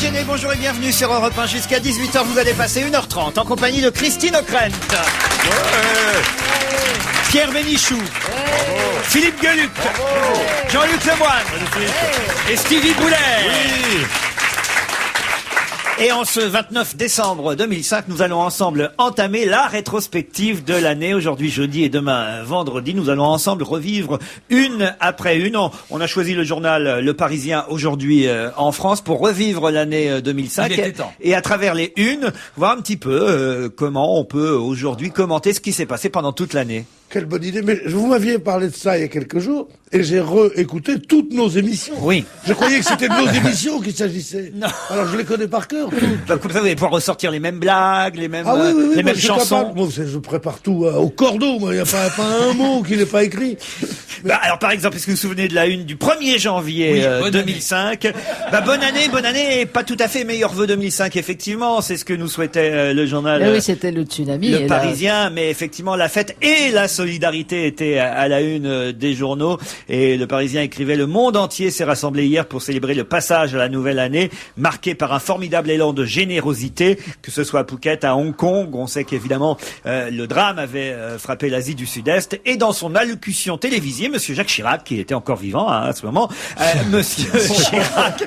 Géné, bonjour et bienvenue sur Europe 1. Jusqu'à 18h, vous allez passer 1h30 en compagnie de Christine O'Krent, Pierre Bénichou, Philippe Gueluc, Jean-Luc Lemoyne et Stevie Boulet. Oui. Et en ce 29 décembre 2005, nous allons ensemble entamer la rétrospective de l'année. Aujourd'hui, jeudi et demain, vendredi, nous allons ensemble revivre une après une. On a choisi le journal Le Parisien aujourd'hui en France pour revivre l'année 2005. Et à travers les unes, voir un petit peu comment on peut aujourd'hui commenter ce qui s'est passé pendant toute l'année. Quelle bonne idée, mais vous m'aviez parlé de ça il y a quelques jours, et j'ai réécouté toutes nos émissions. Oui. Je croyais que c'était de nos émissions qu'il s'agissait. Non. Alors je les connais par cœur. Donc, comme ça, vous allez pouvoir ressortir les mêmes blagues, les mêmes, les mêmes chansons. Moi, je prépare tout au cordeau, moi, il n'y a pas un mot qui n'est pas écrit. Alors par exemple, est-ce que vous vous souvenez de la une du 1er janvier 2005 bonne année, pas tout à fait, meilleurs vœux 2005, effectivement, c'est ce que nous souhaitait le journal. Oui, c'était le tsunami. Le Parisien, mais effectivement la fête et la solidarité étaient à la une des journaux, et le Parisien écrivait: le monde entier s'est rassemblé hier pour célébrer le passage à la nouvelle année, marqué par un formidable élan de générosité, que ce soit à Phuket, à Hong Kong. On sait qu'évidemment le drame avait frappé l'Asie du Sud-Est, et dans son allocution télévisée, Monsieur Jacques Chirac, qui était encore vivant à ce moment, Monsieur Chirac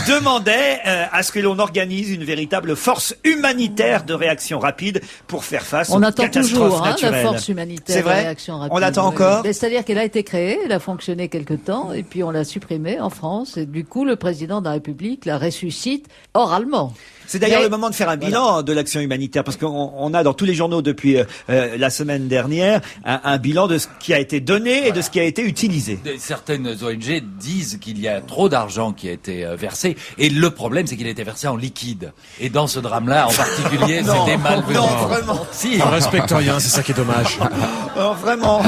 demandait à ce que l'on organise une véritable force humanitaire de réaction rapide pour faire face aux catastrophes naturelles. La force humanitaire C'est vrai, de réaction rapide. On l'attend encore. C'est-à-dire qu'elle a été créée, elle a fonctionné quelque temps, et puis on l'a supprimée en France, et du coup le président de la République la ressuscite oralement. C'est d'ailleurs le moment de faire un bilan de l'action humanitaire, parce qu'on a dans tous les journaux depuis la semaine dernière un bilan de ce qui a été donné et de ce qui a été utilisé. Certaines ONG disent qu'il y a trop d'argent qui a été versé, et le problème c'est qu'il a été versé en liquide. Et dans ce drame-là en particulier, c'était malvenu. Non, vraiment. Si. On respecte rien, c'est ça qui est dommage. Oh, vraiment.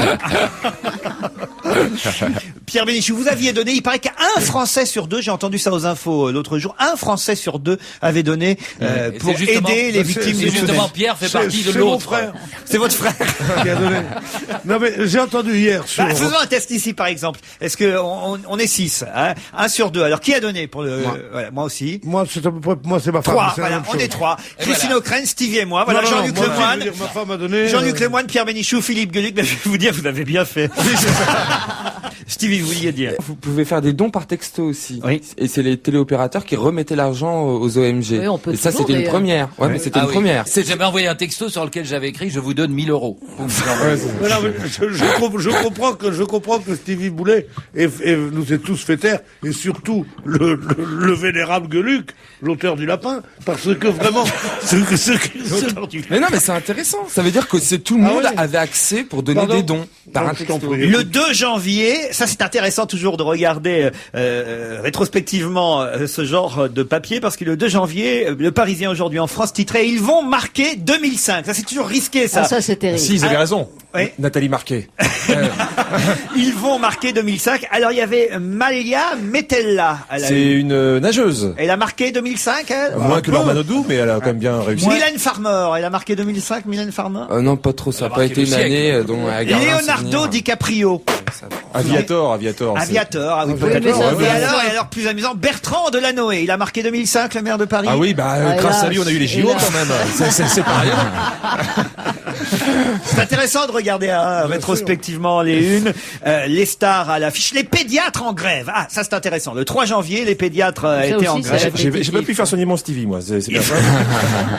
Pierre Bénichou, vous aviez donné, il paraît qu'un Français sur deux, j'ai entendu ça aux infos l'autre jour, un Français sur deux avait donné pour aider les victimes du tsunami. Justement, Pierre fait partie de l'autre. C'est votre frère qui a donné. Non mais j'ai entendu hier sur... faisons un test ici par exemple. Est-ce que on est 6, hein, 1 sur 2. Alors qui a donné pour le... Moi aussi. Moi c'est à peu près, moi c'est ma femme. 3, voilà, on est 3. Christine O'Krent, Stevie et moi. Voilà, Jean-Luc Lemoyne. Ma femme a donné. Jean-Luc Lemoyne, Pierre Bénichou, Philippe Gueluc. Mais je vais vous dire, vous avez bien fait. Stevie, vous vouliez dire? Vous pouvez faire des dons par texto aussi. Oui. Et c'est les téléopérateurs qui remettaient l'argent aux ONG. Oui, on peut et ça, toujours, c'était une première. Ouais, mais c'était une première. J'avais envoyé un texto sur lequel j'avais écrit: je vous donne 1000 €. Je comprends que Stevie Boulet nous ait tous fait taire, et surtout le vénérable Gueluc, l'auteur du lapin, parce que vraiment, Mais non, mais c'est intéressant. Ça veut dire que tout le monde avait accès pour donner des dons par un texto. Le 2 janvier, ça c'est intéressant toujours de regarder rétrospectivement ce genre de papier, parce que le 2 janvier, le Parisien aujourd'hui en France titrait: ils vont marquer 2005. Ça c'est toujours risqué, ça. Ah, ça c'est terrible. Si, ils avaient raison. Oui. Nathalie Marquet. Ils vont marquer 2005. Alors il y avait Malia Metella. C'est une nageuse. Elle a marqué 2005, elle. Moins que Norman Odou, mais elle a quand même bien réussi. Mylène Farmer, elle a marqué 2005, Mylène Farmer. Non, pas trop. Ça n'a pas été une année dont elle a gardé un Leonardo souvenir. DiCaprio. Aviator. Ah oui, peut-être. et alors, plus amusant, Bertrand Delanoë. Il a marqué 2005, le maire de Paris. Ah oui, grâce à lui, on a eu les JO quand même. C'est pas rien. C'est intéressant de regarder rétrospectivement les unes, les stars à l'affiche, les pédiatres en grève. Ah, ça c'est intéressant. Le 3 janvier, les pédiatres étaient en grève. J'ai pas pu faire soigner mon Stevie, moi. C'est bien ça.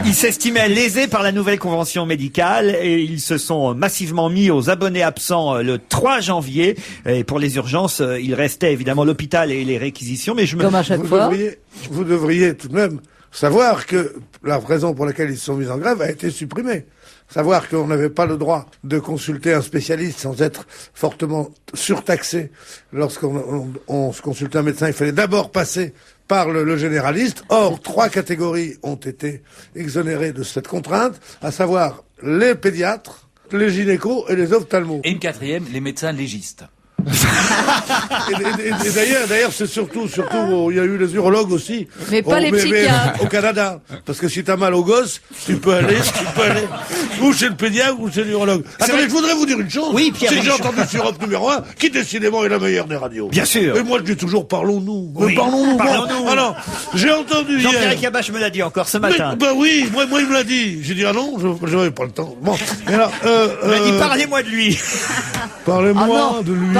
Ils s'estimaient lésés par la nouvelle convention médicale, et ils se sont massivement mis aux abonnés absents le 3 janvier. Et pour les urgences, il restait évidemment l'hôpital et les réquisitions. Mais Comme à chaque fois. Vous devriez tout de même savoir que la raison pour laquelle ils se sont mis en grève a été supprimée. Savoir qu'on n'avait pas le droit de consulter un spécialiste sans être fortement surtaxé. Lorsqu'on se consultait un médecin, il fallait d'abord passer par le généraliste. Or, 3 catégories ont été exonérées de cette contrainte, à savoir les pédiatres, les gynécos et les ophtalmos. Et une 4e, les médecins légistes. Et d'ailleurs, c'est surtout, il y a eu les urologues aussi. Mais pas les psychiatres. Au Canada. Parce que si t'as mal au gosse, tu peux aller ou chez le pédiatre ou chez l'urologue. Attendez, je voudrais vous dire une chose. Oui, Pierre. C'est que j'ai entendu sur Europe numéro 1, qui décidément est la meilleure des radios. Bien sûr. Et moi, je dis toujours, parlons-nous. Oui, parlons-nous. Alors, j'ai entendu Jean-Pierre hier. Cabache me l'a dit encore ce matin. Bah oui, moi, il me l'a dit. J'ai dit, ah non, je n'avais pas le temps. Bon. Et alors, Il m'a dit, parlez-moi de lui. Parlez-moi de lui.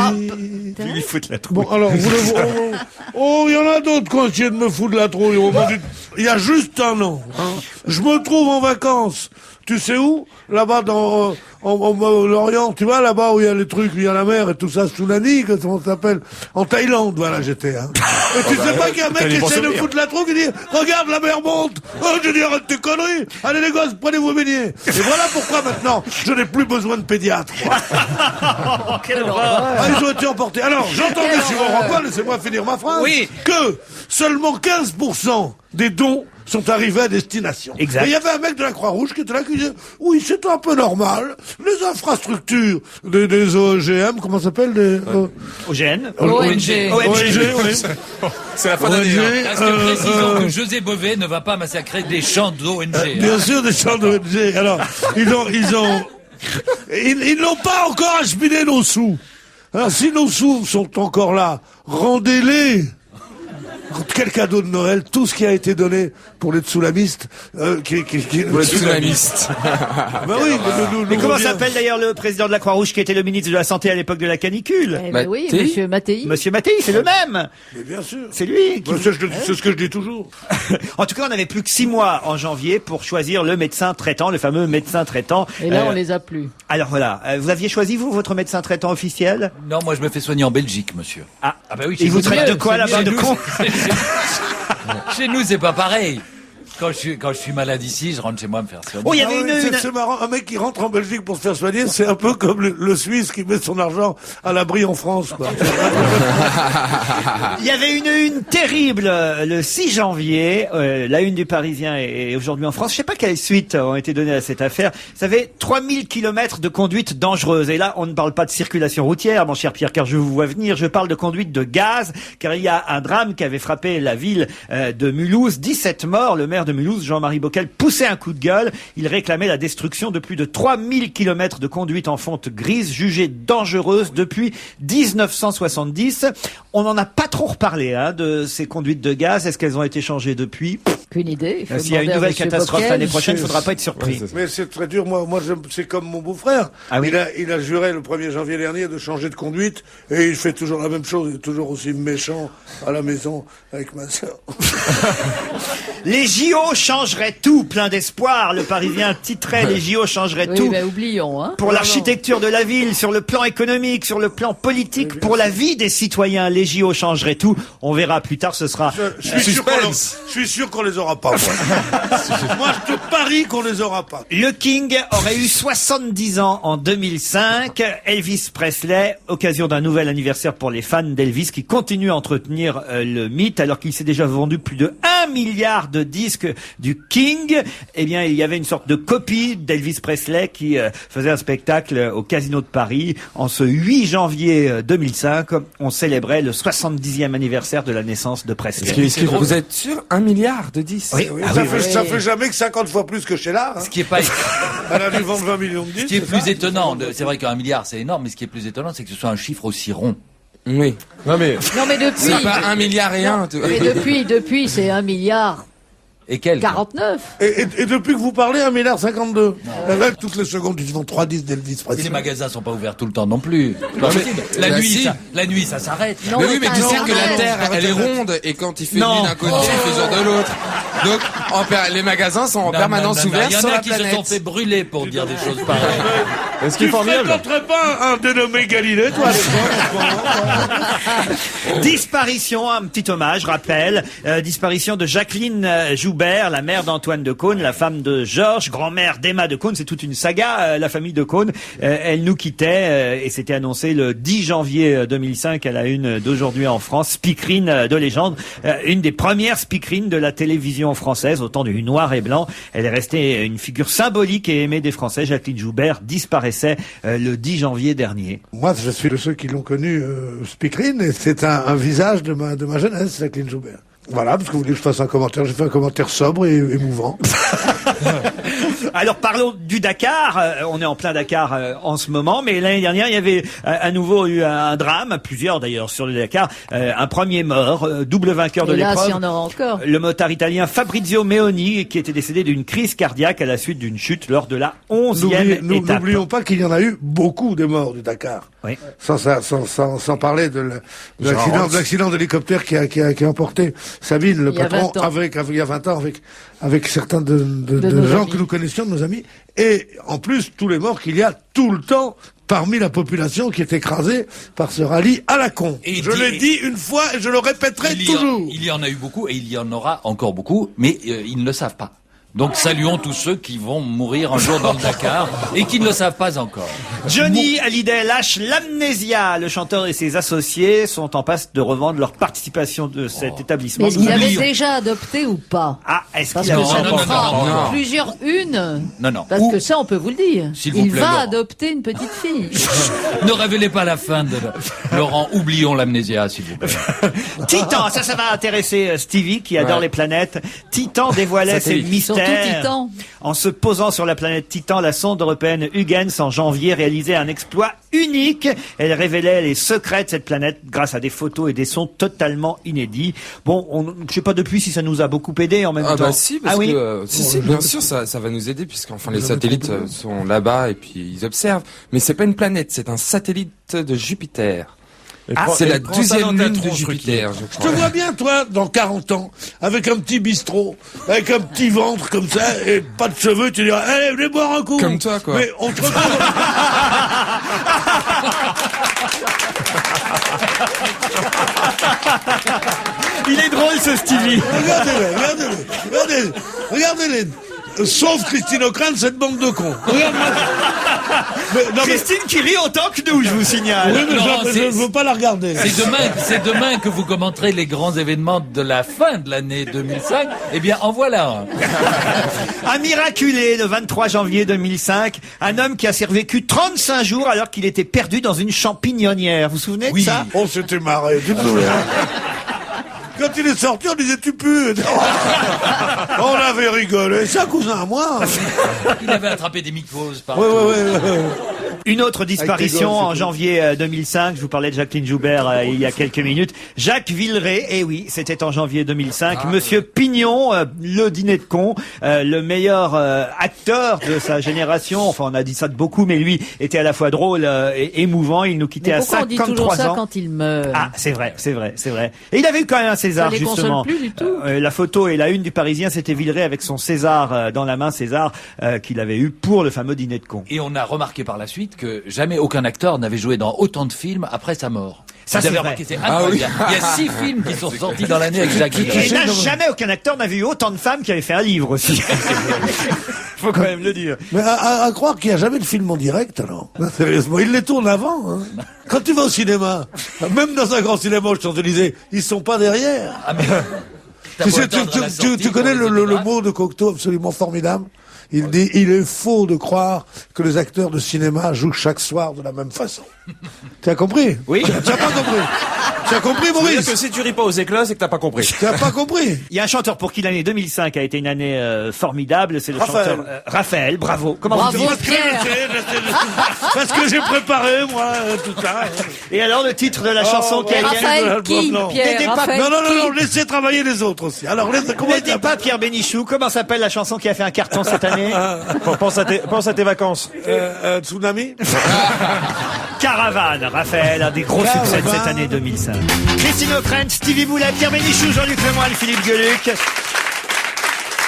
Il lui fout la trouille. Bon, alors, il y en a d'autres qui ont essayé de me foutre la trouille. Il y a juste un an, je me trouve en vacances. Tu sais où? Là-bas dans l'Orient, tu vois, là-bas où il y a les trucs, où il y a la mer et tout ça, Tsunami, comment ça s'appelle? En Thaïlande, voilà, j'étais. Et tu sais pas qu'il y a un mec qui essaie de me foutre la trouille, qui dit, regarde, la mer monte. Je dis, arrête tes conneries. Allez les gosses, prenez vos beignets. Et voilà pourquoi maintenant, je n'ai plus besoin de pédiatre. Quelle horreur. Ils ont été emportés. Alors, j'entendais sur Europe 1, laissez-moi finir ma phrase, que seulement 15% des dons sont arrivés à destination. Exact. Et il y avait un mec de la Croix-Rouge qui était là qui disait, oui, c'est un peu normal, les infrastructures des OGM, comment ça s'appelle, OGN. ONG. oui. C'est la fin d'année. Parce que précisons que José Bové ne va pas massacrer des champs d'ONG. Bien sûr, des champs d'ONG. Alors, ils n'ont pas encore acheminé nos sous. Alors, si nos sous sont encore là, rendez-les. Quel cadeau de Noël, tout ce qui a été donné pour les tsunamistes, Pour les tsunamistes. Bah oui, Mais comment s'appelle d'ailleurs le président de la Croix-Rouge qui était le ministre de la Santé à l'époque de la canicule? Eh ben oui, Monsieur Mattei. Monsieur Mattei, c'est le même. Mais bien sûr. C'est lui. Qui... C'est ce que je dis toujours. En tout cas, on n'avait plus que 6 mois en janvier pour choisir le médecin traitant, le fameux médecin traitant. Et là, on les a plus. Alors voilà, vous aviez choisi vous votre médecin traitant officiel? Non, moi je me fais soigner en Belgique, monsieur. Ah bah oui. Il vous traite de quoi là-bas, de con? Chez nous, c'est pas pareil. Quand je suis malade ici, je rentre chez moi me faire soigner. Oh, il y avait C'est marrant, un mec qui rentre en Belgique pour se faire soigner, c'est un peu comme le Suisse qui met son argent à l'abri en France, quoi. Il y avait une terrible le 6 janvier, la une du Parisien et aujourd'hui en France. Je sais pas quelles suites ont été données à cette affaire. Ça fait 3000 kilomètres de conduite dangereuse. Et là, on ne parle pas de circulation routière, mon cher Pierre, car je vous vois venir. Je parle de conduite de gaz, car il y a un drame qui avait frappé la ville de Mulhouse. 17 morts. Le maire de Mulhouse, Jean-Marie Bockel, poussait un coup de gueule. Il réclamait la destruction de plus de 3000 kilomètres de conduite en fonte grise, jugée dangereuse depuis 1970. On n'en a pas trop reparlé de ces conduites de gaz. Est-ce qu'elles ont été changées depuis? Qu'une idée. S'il y a une nouvelle catastrophe l'année prochaine, il ne faudra pas être surpris. Mais c'est très dur. Moi, c'est comme mon beau-frère. Ah oui. Il a juré le 1er janvier dernier de changer de conduite et il fait toujours la même chose. Il est toujours aussi méchant à la maison avec ma sœur. Les JO changeraient tout, plein d'espoir. Le Parisien titrait les JO changeraient tout. Oui, ben oublions, Pour l'architecture de la ville, sur le plan économique, sur le plan politique, pour la vie des citoyens, les JO changeraient tout. On verra plus tard, ce sera... Je suis sûr qu'on les aura pas. Moi, je te parie qu'on les aura pas. Le King aurait eu 70 ans en 2005. Elvis Presley, occasion d'un nouvel anniversaire pour les fans d'Elvis qui continuent à entretenir le mythe alors qu'il s'est déjà vendu plus de 1 milliard de disques du King. Eh bien, il y avait une sorte de copie d'Elvis Presley qui faisait un spectacle au Casino de Paris. En ce 8 janvier 2005, on célébrait le 70e anniversaire de la naissance de Presley. Vous êtes sûr? 1 milliard de 10? Oui. Ça fait jamais que 50 fois plus que Sheila. Ce qui est pas... Elle a dû vendre 20 millions de disques. Ce qui est plus étonnant, c'est vrai qu'1 milliard c'est énorme, mais ce qui est plus étonnant, c'est que ce soit un chiffre aussi rond. Oui. Non mais depuis... C'est pas 1 milliard et 1. Mais depuis, c'est 1 milliard. Et quel 49. Et depuis que vous parlez, 1 milliard 52. Là, toutes les secondes, ils font 3 disques d'Elvis Presley. Et les magasins sont pas ouverts tout le temps non plus. La nuit, ça s'arrête. Mais oui, mais tu sais que la Terre, elle est ronde, et quand il fait nuit d'un côté, il fait jour de l'autre. Donc, les magasins sont en permanence ouverts sur la planète. Il y en a qui se sont fait brûler pour dire des choses pareilles. est-ce qu'il est formidable? Tu fréquenterais pas un dénommé Galilée, toi, à l'époque? Disparition, un petit hommage, rappel, disparition de Jacqueline Joubert, la mère d'Antoine de Caunes, la femme de Georges, grand-mère d'Emma de Caunes, c'est toute une saga, la famille de Caunes. Elle nous quittait et c'était annoncé le 10 janvier 2005 à la une d'Aujourd'hui en France, speakerine de légende, une des premières speakerines de la télévision française, au temps du noir et blanc. Elle est restée une figure symbolique et aimée des Français. Jacqueline Joubert disparaît disparaissait le 10 janvier dernier. Moi, je suis de ceux qui l'ont connu, Speakerine, et c'est un visage de ma jeunesse, Jacqueline Joubert. Voilà, parce que vous voulez que je fasse un commentaire, j'ai fait un commentaire sobre et émouvant. Alors parlons du Dakar. On est en plein Dakar en ce moment, mais l'année dernière il y avait à nouveau eu un drame, plusieurs d'ailleurs sur le Dakar. Un premier mort, double vainqueur de l'épreuve. Il y en aura encore. Le motard italien Fabrizio Meoni, qui était décédé d'une crise cardiaque à la suite d'une chute lors de la 11e étape. N'oublions pas qu'il y en a eu beaucoup de morts du Dakar. Oui. Sans parler de l'accident d'hélicoptère qui a emporté Sabine, le patron, il y a 20 ans, avec certains de gens que nous connaissions, de nos amis, et en plus tous les morts qu'il y a tout le temps parmi la population qui est écrasée par ce rallye à la con. Je l'ai dit une fois et je le répéterai toujours. Il y en a eu beaucoup et il y en aura encore beaucoup, mais ils ne le savent pas. Donc saluons tous ceux qui vont mourir un jour dans le Dakar et qui ne le savent pas encore. Johnny Hallyday lâche l'amnésia. Le chanteur et ses associés sont en passe de revendre leur participation de cet établissement. Mais il avait déjà adopté ou pas? Ah, est-ce Parce qu'il a que ça non, prend plusieurs unes. Non. Parce que ça, on peut vous le dire. S'il vous Il plaît, va Laurent. adopter une petite fille. Ne révélez pas la fin de Laurent, oublions l'amnésia, s'il vous plaît. Titan, ça va intéresser Stevie qui adore les planètes. Titan dévoilait ses mystères. Surtout Titan. En se posant sur la planète Titan, la sonde européenne Huygens en janvier réalisait un exploit unique. Elle révélait les secrets de cette planète grâce à des photos et des sons totalement inédits. Bon, je sais pas depuis si ça nous a beaucoup aidé en même temps. Ah bah si, parce oui. que si, bien sûr, ça va nous aider puisqu'enfin les satellites sont là-bas et puis ils observent. Mais c'est pas une planète, c'est un satellite de Jupiter. C'est la 12e lune de Jupiter, je Je te crois. vois bien, toi, dans 40 ans, avec un petit bistrot, avec un petit ventre comme ça, et pas de cheveux, tu diras, allez, venez boire un coup. Comme toi, quoi. Mais on te retrouve. Il est drôle ce Stevie. Regardez-les. Sauf Christine O'Crane, cette bande de cons. Regarde-moi. Christine qui rit autant que nous, je vous signale. Oui, mais Laurent, je ne veux pas la regarder. C'est demain que vous commenterez les grands événements de la fin de l'année 2005. Eh bien, en voilà un. Un miraculé, le 23 janvier 2005, un homme qui a survécu 35 jours alors qu'il était perdu dans une champignonnière. Vous vous souvenez de ça? On s'était marré, tu te souviens? Quand il est sorti, on disait tu pues. On avait rigolé. C'est un cousin à moi. Il avait attrapé des mycoses par Ouais. Une autre disparition Avec en tes gosses, janvier 2005. Je vous parlais de Jacqueline Joubert il y a quelques minutes. Jacques Villeray, eh oui, c'était en janvier 2005. Monsieur Pignon, le dîner de con, le meilleur acteur de sa génération. Enfin, on a dit ça de beaucoup, mais lui était à la fois drôle et émouvant. Il nous quittait Mais à pourquoi on dit 53 toujours ça ans. quand il meurt? Ah, c'est vrai. Et il avait eu quand même un César, Ça les console justement. plus du tout. La photo et la une du Parisien, c'était Villeray avec son César dans la main, César qu'il avait eu pour le fameux dîner de con. Et on a remarqué par la suite que jamais aucun acteur n'avait joué dans autant de films après sa mort. Ça, Vous c'est avez vrai. remarqué, c'est incroyable. Il y a 6 films qui sont sortis dans l'année avec Jacques Villeray. Et jamais aucun acteur n'avait eu autant de femmes qui avaient fait un livre aussi. Faut quand même le dire. Mais à croire qu'il n'y a jamais de film en direct, alors. Non, sérieusement, ils les tournent avant. Hein. Quand tu vas au cinéma, même dans un grand cinéma aux Champs-Élysées, ils sont pas derrière. Ah, mais Tu sais, tu connais le mot de Cocteau absolument formidable. Il dit, il est faux de croire que les acteurs de cinéma jouent chaque soir de la même façon. Tu as compris? Oui. Tu n'as pas compris? Tu as compris, Ça veut dire Maurice? que si tu ris pas aux éclats, c'est que t'as pas compris. Tu n'as pas compris? Il y a un chanteur pour qui l'année 2005 a été une année formidable, c'est le Raphaël. chanteur Raphaël, bravo. Comment Bravo, vous dites Pierre. Parce que j'ai préparé, moi, tout ça. Et alors le titre de la chanson qui a été... Raphaël qui, Non. Pierre? N'aidez pas- Raphaël Non, qui laissez travailler les autres aussi. Alors, comment Ne dis pas Pierre Bénichou, comment s'appelle la chanson qui a fait un carton cette année? Pense à tes vacances. Tsunami? Caravane, Raphaël, un des gros succès de cette année 2005. Christine O'Crane, Stevie Boulet, Pierre Bénichou, Jean-Luc Lemoyne, Philippe Gueluc.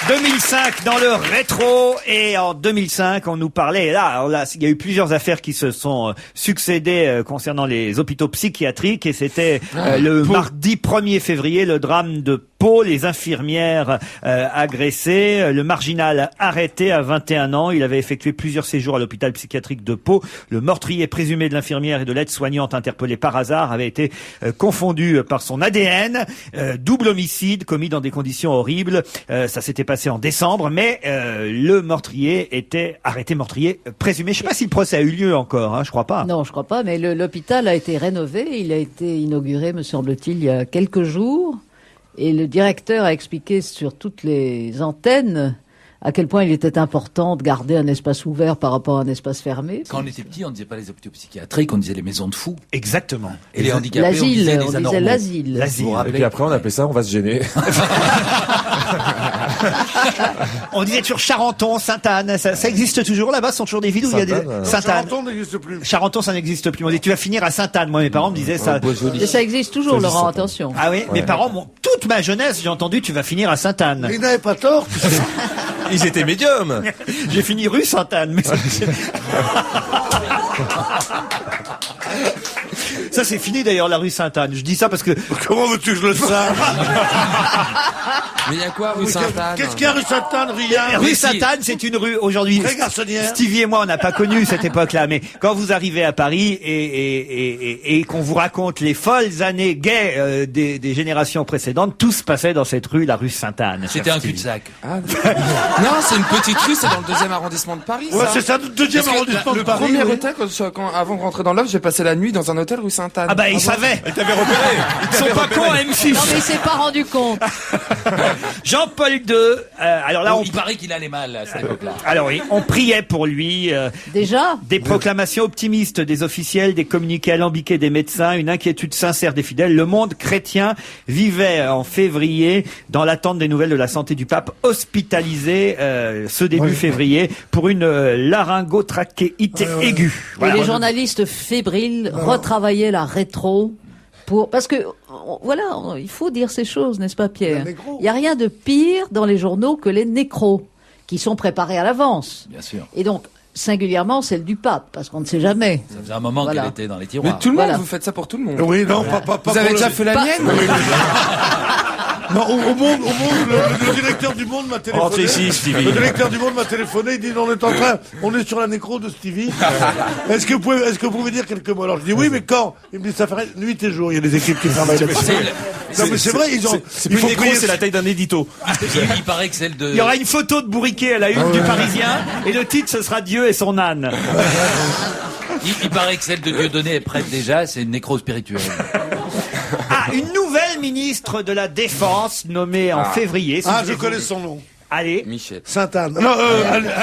2005 dans le rétro, et en 2005 on nous parlait, et là, alors là il y a eu plusieurs affaires qui se sont succédées concernant les hôpitaux psychiatriques, et c'était le mardi 1er février le drame de Pau, les infirmières agressées, le marginal arrêté à 21 ans. Il avait effectué plusieurs séjours à l'hôpital psychiatrique de Pau. Le meurtrier présumé de l'infirmière et de l'aide-soignante interpellée par hasard avait été confondu par son ADN. Double homicide commis dans des conditions horribles. Ça s'était passé en décembre, mais le meurtrier était arrêté meurtrier présumé. Je sais pas si le procès a eu lieu encore, je crois pas. Non, je crois pas, mais l'hôpital a été rénové. Il a été inauguré, me semble-t-il, il y a quelques jours. Et le directeur a expliqué sur toutes les antennes à quel point il était important de garder un espace ouvert par rapport à un espace fermé. Quand on était petit, on disait pas les hôpitaux psychiatriques, on disait les maisons de fous. Exactement. Et les handicapés, on disait les anormaux. l'asile. Et puis après, on appelait ça, on va se gêner. On disait toujours Charenton, Sainte-Anne. Ça existe toujours là-bas? Ce sont toujours des villes où il y a des... Sainte-Anne. Charenton n'existe plus. Charenton, ça n'existe plus. On dit, tu vas finir à Sainte-Anne. Moi, mes parents me disaient ça. Et ça existe toujours, Laurent, attention. Ah oui, mes parents toute ma jeunesse, j'ai entendu, tu vas finir à Sainte-Anne. Ils n'avaient pas tort. Ils étaient médiums. J'ai fini rue Sainte-Anne. Mais ça, c'est fini d'ailleurs, la rue Sainte-Anne. Je dis ça parce que... Comment veux-tu que je le sache? Mais il y a quoi, rue Sainte-Anne? Qu'est-ce qu'il y a, rue Sainte-Anne, Rien? Rue Sainte-Anne, c'est une rue aujourd'hui. Très garçonnière. Stevie et moi, on n'a pas connu cette époque-là, mais quand vous arrivez à Paris et qu'on vous raconte les folles années gays des générations précédentes, tout se passait dans cette rue, la rue Sainte-Anne. C'était un cul-de-sac. Ah, non, c'est une petite rue, c'est dans le 2e arrondissement de Paris. Ouais, c'est ça, le 2e arrondissement de Le Paris. premier oui. hôtel, avant de rentrer dans l'œuvre, j'ai passé la nuit dans un hôtel rue Sainte-Anne. Ah bah, ils savaient. Ils t'avaient repéré. Ils sont pas cons à M6. Non, mais il s'est pas rendu compte. Jean-Paul II, alors là, Donc, il paraît qu'il allait mal à cette époque-là. alors oui, on priait pour lui. Déjà? Des proclamations optimistes des officiels, des communiqués alambiqués des médecins, une inquiétude sincère des fidèles. Le monde chrétien vivait en février dans l'attente des nouvelles de la santé du pape, hospitalisé ce début février pour une laryngotrachéite aiguë. Et les journalistes fébriles retravaillaient la rétro parce que voilà, il faut dire ces choses, n'est-ce pas, Pierre? Il n'y a rien de pire dans les journaux que les nécros qui sont préparés à l'avance. Bien sûr. Et donc singulièrement celle du pape, parce qu'on ne sait jamais. Ça faisait un moment Voilà. qu'elle était dans les Mais tiroirs. tout le monde, Voilà. vous faites ça pour tout le monde. Oui, non, pas Vous avez pour déjà le- fait la Pas- mienne? Non, au monde, le directeur du Monde m'a téléphoné. Rentre ici, Stevie. Le directeur du Monde m'a téléphoné, il dit, on est sur la nécro de Stevie. Est-ce que vous pouvez dire quelques mots? Alors je dis oui, mais quand? Il me dit, ça ferait nuit et jour, il y a des équipes qui travaillent là-dessus. Non, mais c'est vrai, C'est plus une nécro, c'est la taille d'un édito. Il paraît que celle de... Il y aura une photo de Bourriquet à la une du Parisien et le titre ce sera Dieu et son âne. Il paraît que celle de Dieudonné est prête déjà, c'est une nécro spirituelle. Ah, une nouvelle ministre de la Défense nommée en février. Si Ah, vous je écoutez. connais son nom. Allez. Michel. Sainte-Anne. Non,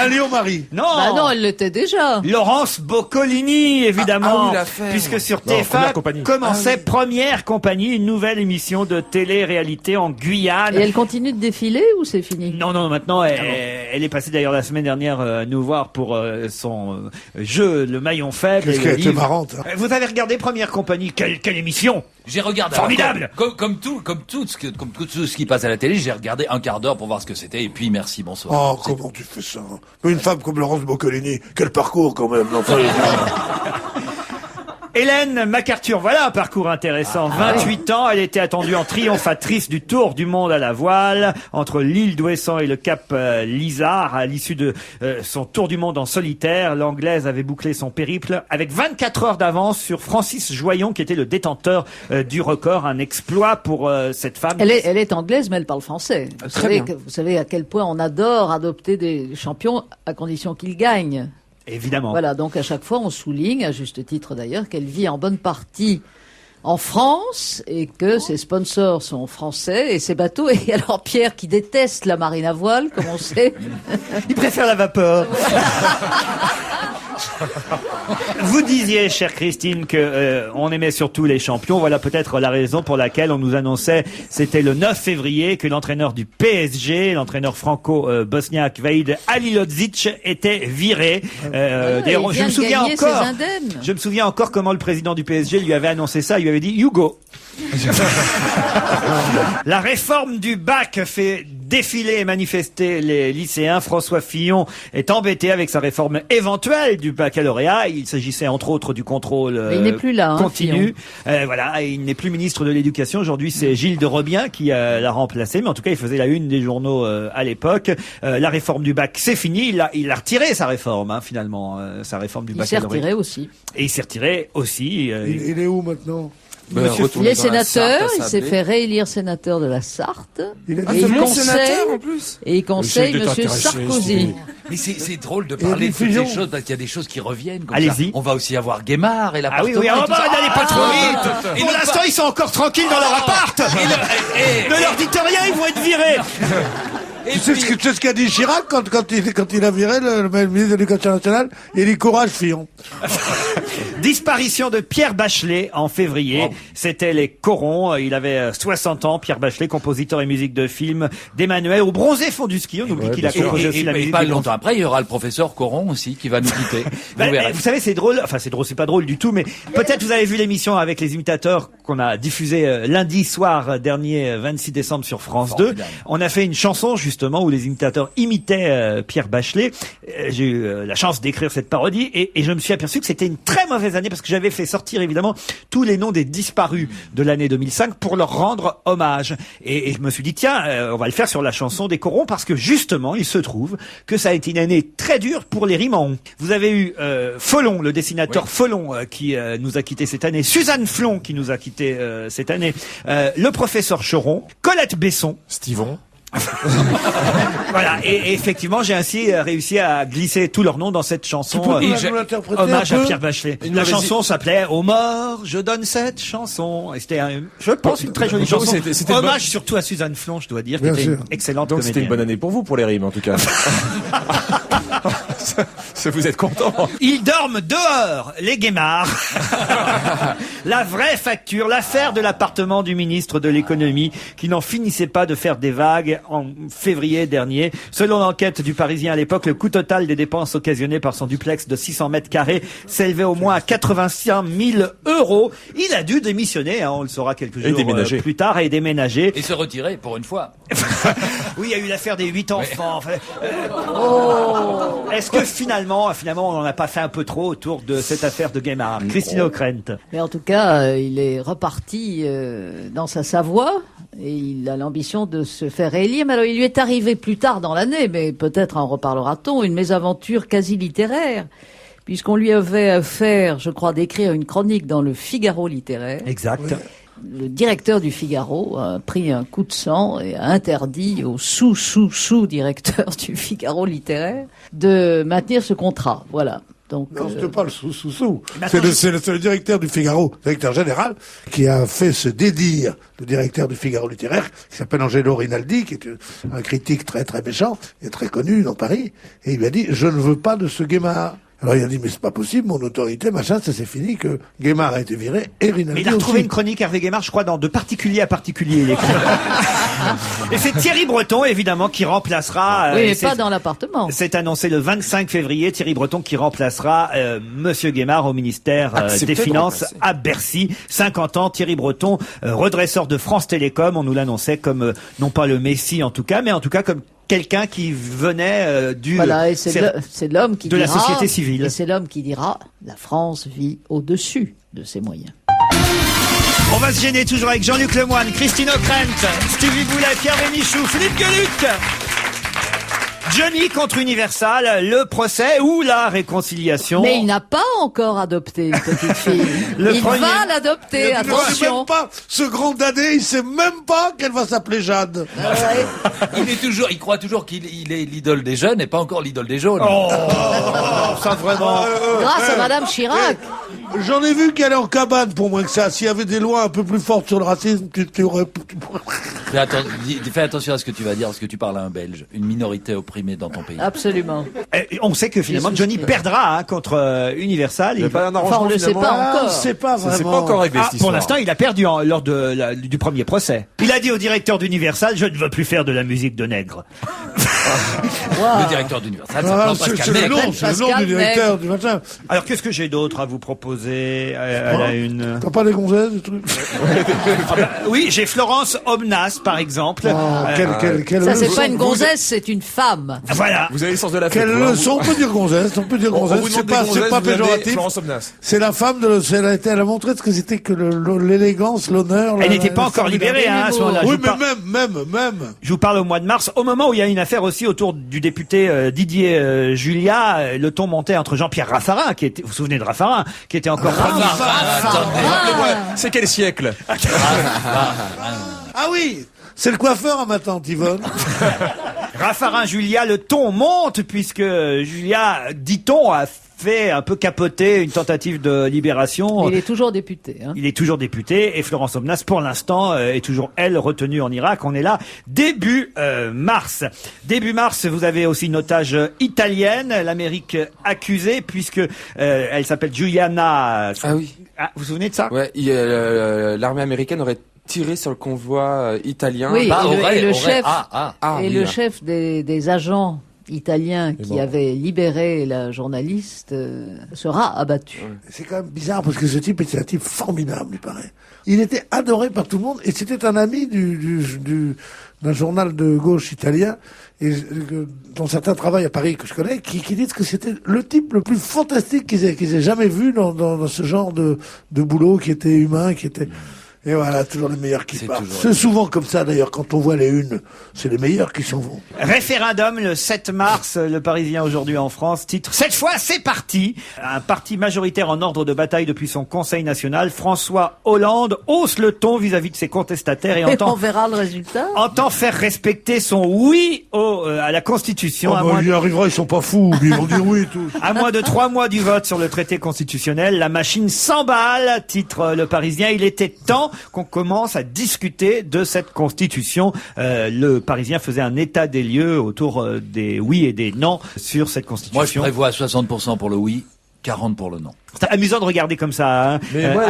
Léo-Marie. Non. Bah non, elle l'était déjà. Laurence Boccolini, évidemment, Ah oui, l'affaire. puisque sur Non, TF1 Première Compagnie. commençait Première Compagnie, une nouvelle émission de télé-réalité en Guyane. Et elle continue de défiler ou c'est fini? Non, maintenant, elle est passée d'ailleurs la semaine dernière nous voir pour son jeu, le maillon faible. Qu'est-ce et qu'elle le était livre. marrante. Hein. Vous avez regardé Première Compagnie, quelle émission. J'ai regardé. Formidable. Alors, comme tout ce qui passe à la télé, j'ai regardé un quart d'heure pour voir ce que c'était, et puis merci, bonsoir. Oh, comment tu fais ça? Mais une femme comme Laurence Boccolini, quel parcours quand même. Enfin, Hélène MacArthur, voilà un parcours intéressant. 28 ans, elle était attendue en triomphatrice du Tour du monde à la voile entre l'île d'Ouessant et le cap Lizard. À l'issue de son Tour du monde en solitaire, l'Anglaise avait bouclé son périple avec 24 heures d'avance sur Francis Joyon, qui était le détenteur du record. Un exploit pour cette femme. Elle est anglaise, mais elle parle français. Très bien. Vous savez à quel point on adore adopter des champions à condition qu'ils gagnent. Évidemment. Voilà, donc à chaque fois on souligne, à juste titre d'ailleurs, qu'elle vit en bonne partie en France et que ses sponsors sont français et ses bateaux. Et alors Pierre, qui déteste la marine à voile, comme on sait, Il préfère la vapeur. Vous disiez, chère Christine, que on aimait surtout les champions. Voilà peut-être la raison pour laquelle on nous annonçait, c'était le 9 février, que l'entraîneur du PSG, l'entraîneur franco-bosniaque Vaid Halilodzic, était viré. D'ailleurs, il je vient me de souviens gagner ses encore. indemnes. Je me souviens encore comment le président du PSG lui avait annoncé ça. Il lui avait dit "You go". La réforme du bac fait défiler et manifester les lycéens. François Fillon est embêté avec sa réforme éventuelle du baccalauréat. Il s'agissait entre autres du contrôle il n'est plus là, continu. Voilà, il n'est plus ministre de l'Éducation. Aujourd'hui, c'est Gilles de Robien qui l'a remplacé. Mais en tout cas, il faisait la une des journaux à l'époque. La réforme du bac, c'est fini. Il a retiré sa réforme, finalement, sa réforme du baccalauréat. Il s'est retiré aussi. Et il s'est retiré aussi. Il est où maintenant? Il est sénateur, il s'est fait réélire sénateur de la Sarthe. Il est sénateur en plus. Et il conseille Monsieur Sarkozy. Mais c'est drôle de parler de toutes ces choses parce qu'il y a des choses qui reviennent comme ça. Allez-y. On va aussi avoir Guémard et l'appartement. Oui, n'allez pas trop vite. Et Pour l'instant, ils sont encore tranquilles dans leur appart. Ne leur dites rien, ils vont être virés. Tu sais ce qu'a dit Chirac quand il a viré le ministre de l'Éducation nationale? Il dit courage, Fillon. Disparition de Pierre Bachelet en février. C'était les Corons. Il avait 60 ans. Pierre Bachelet, compositeur et musique de film d'Emmanuel au Bronzé fond du ski. On oublie qu'il a composé aussi la musique. Et pas longtemps après, il y aura le professeur Coron aussi qui va nous quitter. Vous savez, c'est drôle. Enfin, c'est drôle, c'est pas drôle du tout, mais peut-être vous avez vu l'émission avec les imitateurs qu'on a diffusée lundi soir dernier, 26 décembre sur France 2. On a fait une chanson justement où les imitateurs imitaient Pierre Bachelet. J'ai eu la chance d'écrire cette parodie et je me suis aperçu que c'était une très mauvaise année parce que j'avais fait sortir évidemment tous les noms des disparus de l'année 2005 pour leur rendre hommage. Et je me suis dit tiens, on va le faire sur la chanson des Corons parce que justement il se trouve que ça a été une année très dure pour les Rimans. Vous avez eu Folon, le dessinateur Folon qui nous a quitté cette année, Suzanne Flon qui nous a quitté cette année, le professeur Choron, Colette Besson, Stivon. Voilà, et effectivement, j'ai ainsi réussi à glisser tous leurs noms dans cette chanson. Hommage à Pierre Bachelet. La chanson s'appelait Aux morts, je donne cette chanson. Et c'était, je pense, une très jolie chanson. Hommage surtout à Suzanne Flon, je dois dire, qui était une excellente comédienne. Donc c'était une bonne année pour vous, pour les rimes, en tout cas. Vous êtes content. Ils dorment dehors, les guémards. La vraie facture, l'affaire de l'appartement du ministre de l'économie qui n'en finissait pas de faire des vagues en février dernier. Selon l'enquête du Parisien à l'époque, le coût total des dépenses occasionnées par son duplex de 600 mètres carrés s'élevait au moins à 85 000 €. Il a dû démissionner, on le saura quelques jours plus tard, et déménager. Et se retirer pour une fois. Oui, il y a eu l'affaire des 8 enfants. Enfin, est-ce que finalement, on n'en a pas fait un peu trop autour de cette affaire de Guémard? Christine O'Krent. Mais en tout cas, il est reparti dans sa Savoie et il a l'ambition de se faire réélire. Mais alors, il lui est arrivé plus tard dans l'année, mais peut-être en reparlera-t-on, une mésaventure quasi littéraire, puisqu'on lui avait offert, je crois, d'écrire une chronique dans le Figaro littéraire. Exact. Oui. Le directeur du Figaro a pris un coup de sang et a interdit au sous-directeur du Figaro littéraire de maintenir ce contrat. Voilà. Donc, non, c'était pas le sous. C'est le directeur du Figaro, directeur général, qui a fait se dédire le directeur du Figaro littéraire, qui s'appelle Angelo Rinaldi, qui est un critique très très méchant et très connu dans Paris. Et il lui a dit, je ne veux pas de ce Guémard. Alors il a dit, mais c'est pas possible, mon autorité, machin, ça c'est fini, que Guémard a été viré, et Rinaldi mais il a retrouvé aussi. Une chronique, Hervé Guémard, je crois, dans De particulier à particulier. Et c'est Thierry Breton, évidemment, qui remplacera... oui, mais pas dans l'appartement. C'est annoncé le 25 février, Thierry Breton qui remplacera Monsieur Guémard au ministère des Finances à Bercy. 50 ans, Thierry Breton, redresseur de France Télécom, on nous l'annonçait comme, non pas le Messie en tout cas, mais en tout cas comme quelqu'un qui venait voilà, et c'est l'homme qui de dira, la société civile. Et c'est l'homme qui dira, la France vit au-dessus de ses moyens. On va se gêner toujours avec Jean-Luc Lemoyne, Christine O'Krent, Stevie Boulet, Pierre Bénichou, Philippe Gueluc. Johnny contre Universal, le procès ou la réconciliation. Mais il n'a pas encore adopté une petite fille. Il va l'adopter, attention. Même pas, ce grand dadé, il sait même pas qu'elle va s'appeler Jade. Il croit toujours qu'il est l'idole des jeunes et pas encore l'idole des jaunes. Ça vraiment. Grâce à Madame Chirac. J'en ai vu qu'elle est en cabane pour moins que ça. S'il y avait des lois un peu plus fortes sur le racisme, tu aurais... Fais attention à ce que tu vas dire, parce que tu parles à un Belge, une minorité opprimée dans ton pays. Absolument. On sait que finalement Johnny perdra contre Universal. Il n'y a pas un arrangement. On ne le sait pas encore. On ne sait pas vraiment. C'est pas encore arrivé, cette histoire. Pour l'instant, il a perdu lors du premier procès. Il a dit au directeur d'Universal, je ne veux plus faire de la musique de nègre. Le directeur d'Universal s'appelle c'est Pascal le Nègre. nom, c'est le nom du directeur du machin. Alors, qu'est-ce que j'ai d'autre à vous proposer à la une? T'as pas des gonzesses, des trucs? Oui, j'ai Florence Omnas, par exemple. Quelle Ça, c'est leçon. pas une gonzesse, c'est une femme. Voilà. Vous avez le sens de la fête. Quelle vous, hein, leçon, on peut dire gonzesse, on peut dire On gonzesse, vous c'est demande pas, des gonzesses, c'est pas vous avez péjoratif. Florence Omnas. C'est la femme elle a montré ce que c'était que l'élégance, l'honneur. Elle n'était pas encore libérée, hein, à ce moment-là. Oui, Je vous mais même. Je vous parle au mois de mars, au moment où il y a une affaire aussi autour du député Didier Julia. Le ton montait entre Jean-Pierre Raffarin, qui était, vous vous souvenez de Raffarin, qui était encore Rappelez-moi, c'est quel siècle? Ah oui, c'est le coiffeur à ma tante Yvonne. Raffarin Julia, le ton monte puisque Julia, dit-on, a fait un peu capoter une tentative de libération. Il est toujours député. Hein. Il est toujours député et Florence Omnas, pour l'instant, est toujours, elle, retenue en Irak. On est là début mars. Début mars, vous avez aussi une otage italienne, l'Amérique accusée, puisque elle s'appelle Giuliana. Ah oui. Ah, vous vous souvenez de ça? Ouais, l'armée américaine aurait tiré sur le convoi italien. Oui, Bah, et le chef, oui, chef des agents italiens qui avait libéré la journaliste sera abattu. Ouais. C'est quand même bizarre parce que ce type était un type formidable, il paraît. Il était adoré par tout le monde et c'était un ami d'un journal de gauche italien et dont certains travaillent à Paris que je connais qui disent que c'était le type le plus fantastique qu'ils aient jamais vu dans ce genre de boulot qui était humain, qui était... Et voilà, toujours les meilleurs qui partent. C'est souvent comme ça d'ailleurs, quand on voit les unes, c'est les meilleurs qui s'en vont. Référendum le 7 mars, le Parisien aujourd'hui en France, titre « Cette fois, c'est parti !» Un parti majoritaire en ordre de bataille depuis son Conseil national, François Hollande hausse le ton vis-à-vis de ses contestataires et on verra le résultat. entend faire respecter son oui à la Constitution. Il y arrivera, ils sont pas fous, ils vont dire oui tous. À moins de 3 mois du vote sur le traité constitutionnel, la machine s'emballe, titre le Parisien. Il était temps qu'on commence à discuter de cette Constitution. Le Parisien faisait un état des lieux autour des oui et des non sur cette Constitution. Moi, je prévois 60% pour le oui, 40% pour le non. C'est amusant de regarder comme ça, hein,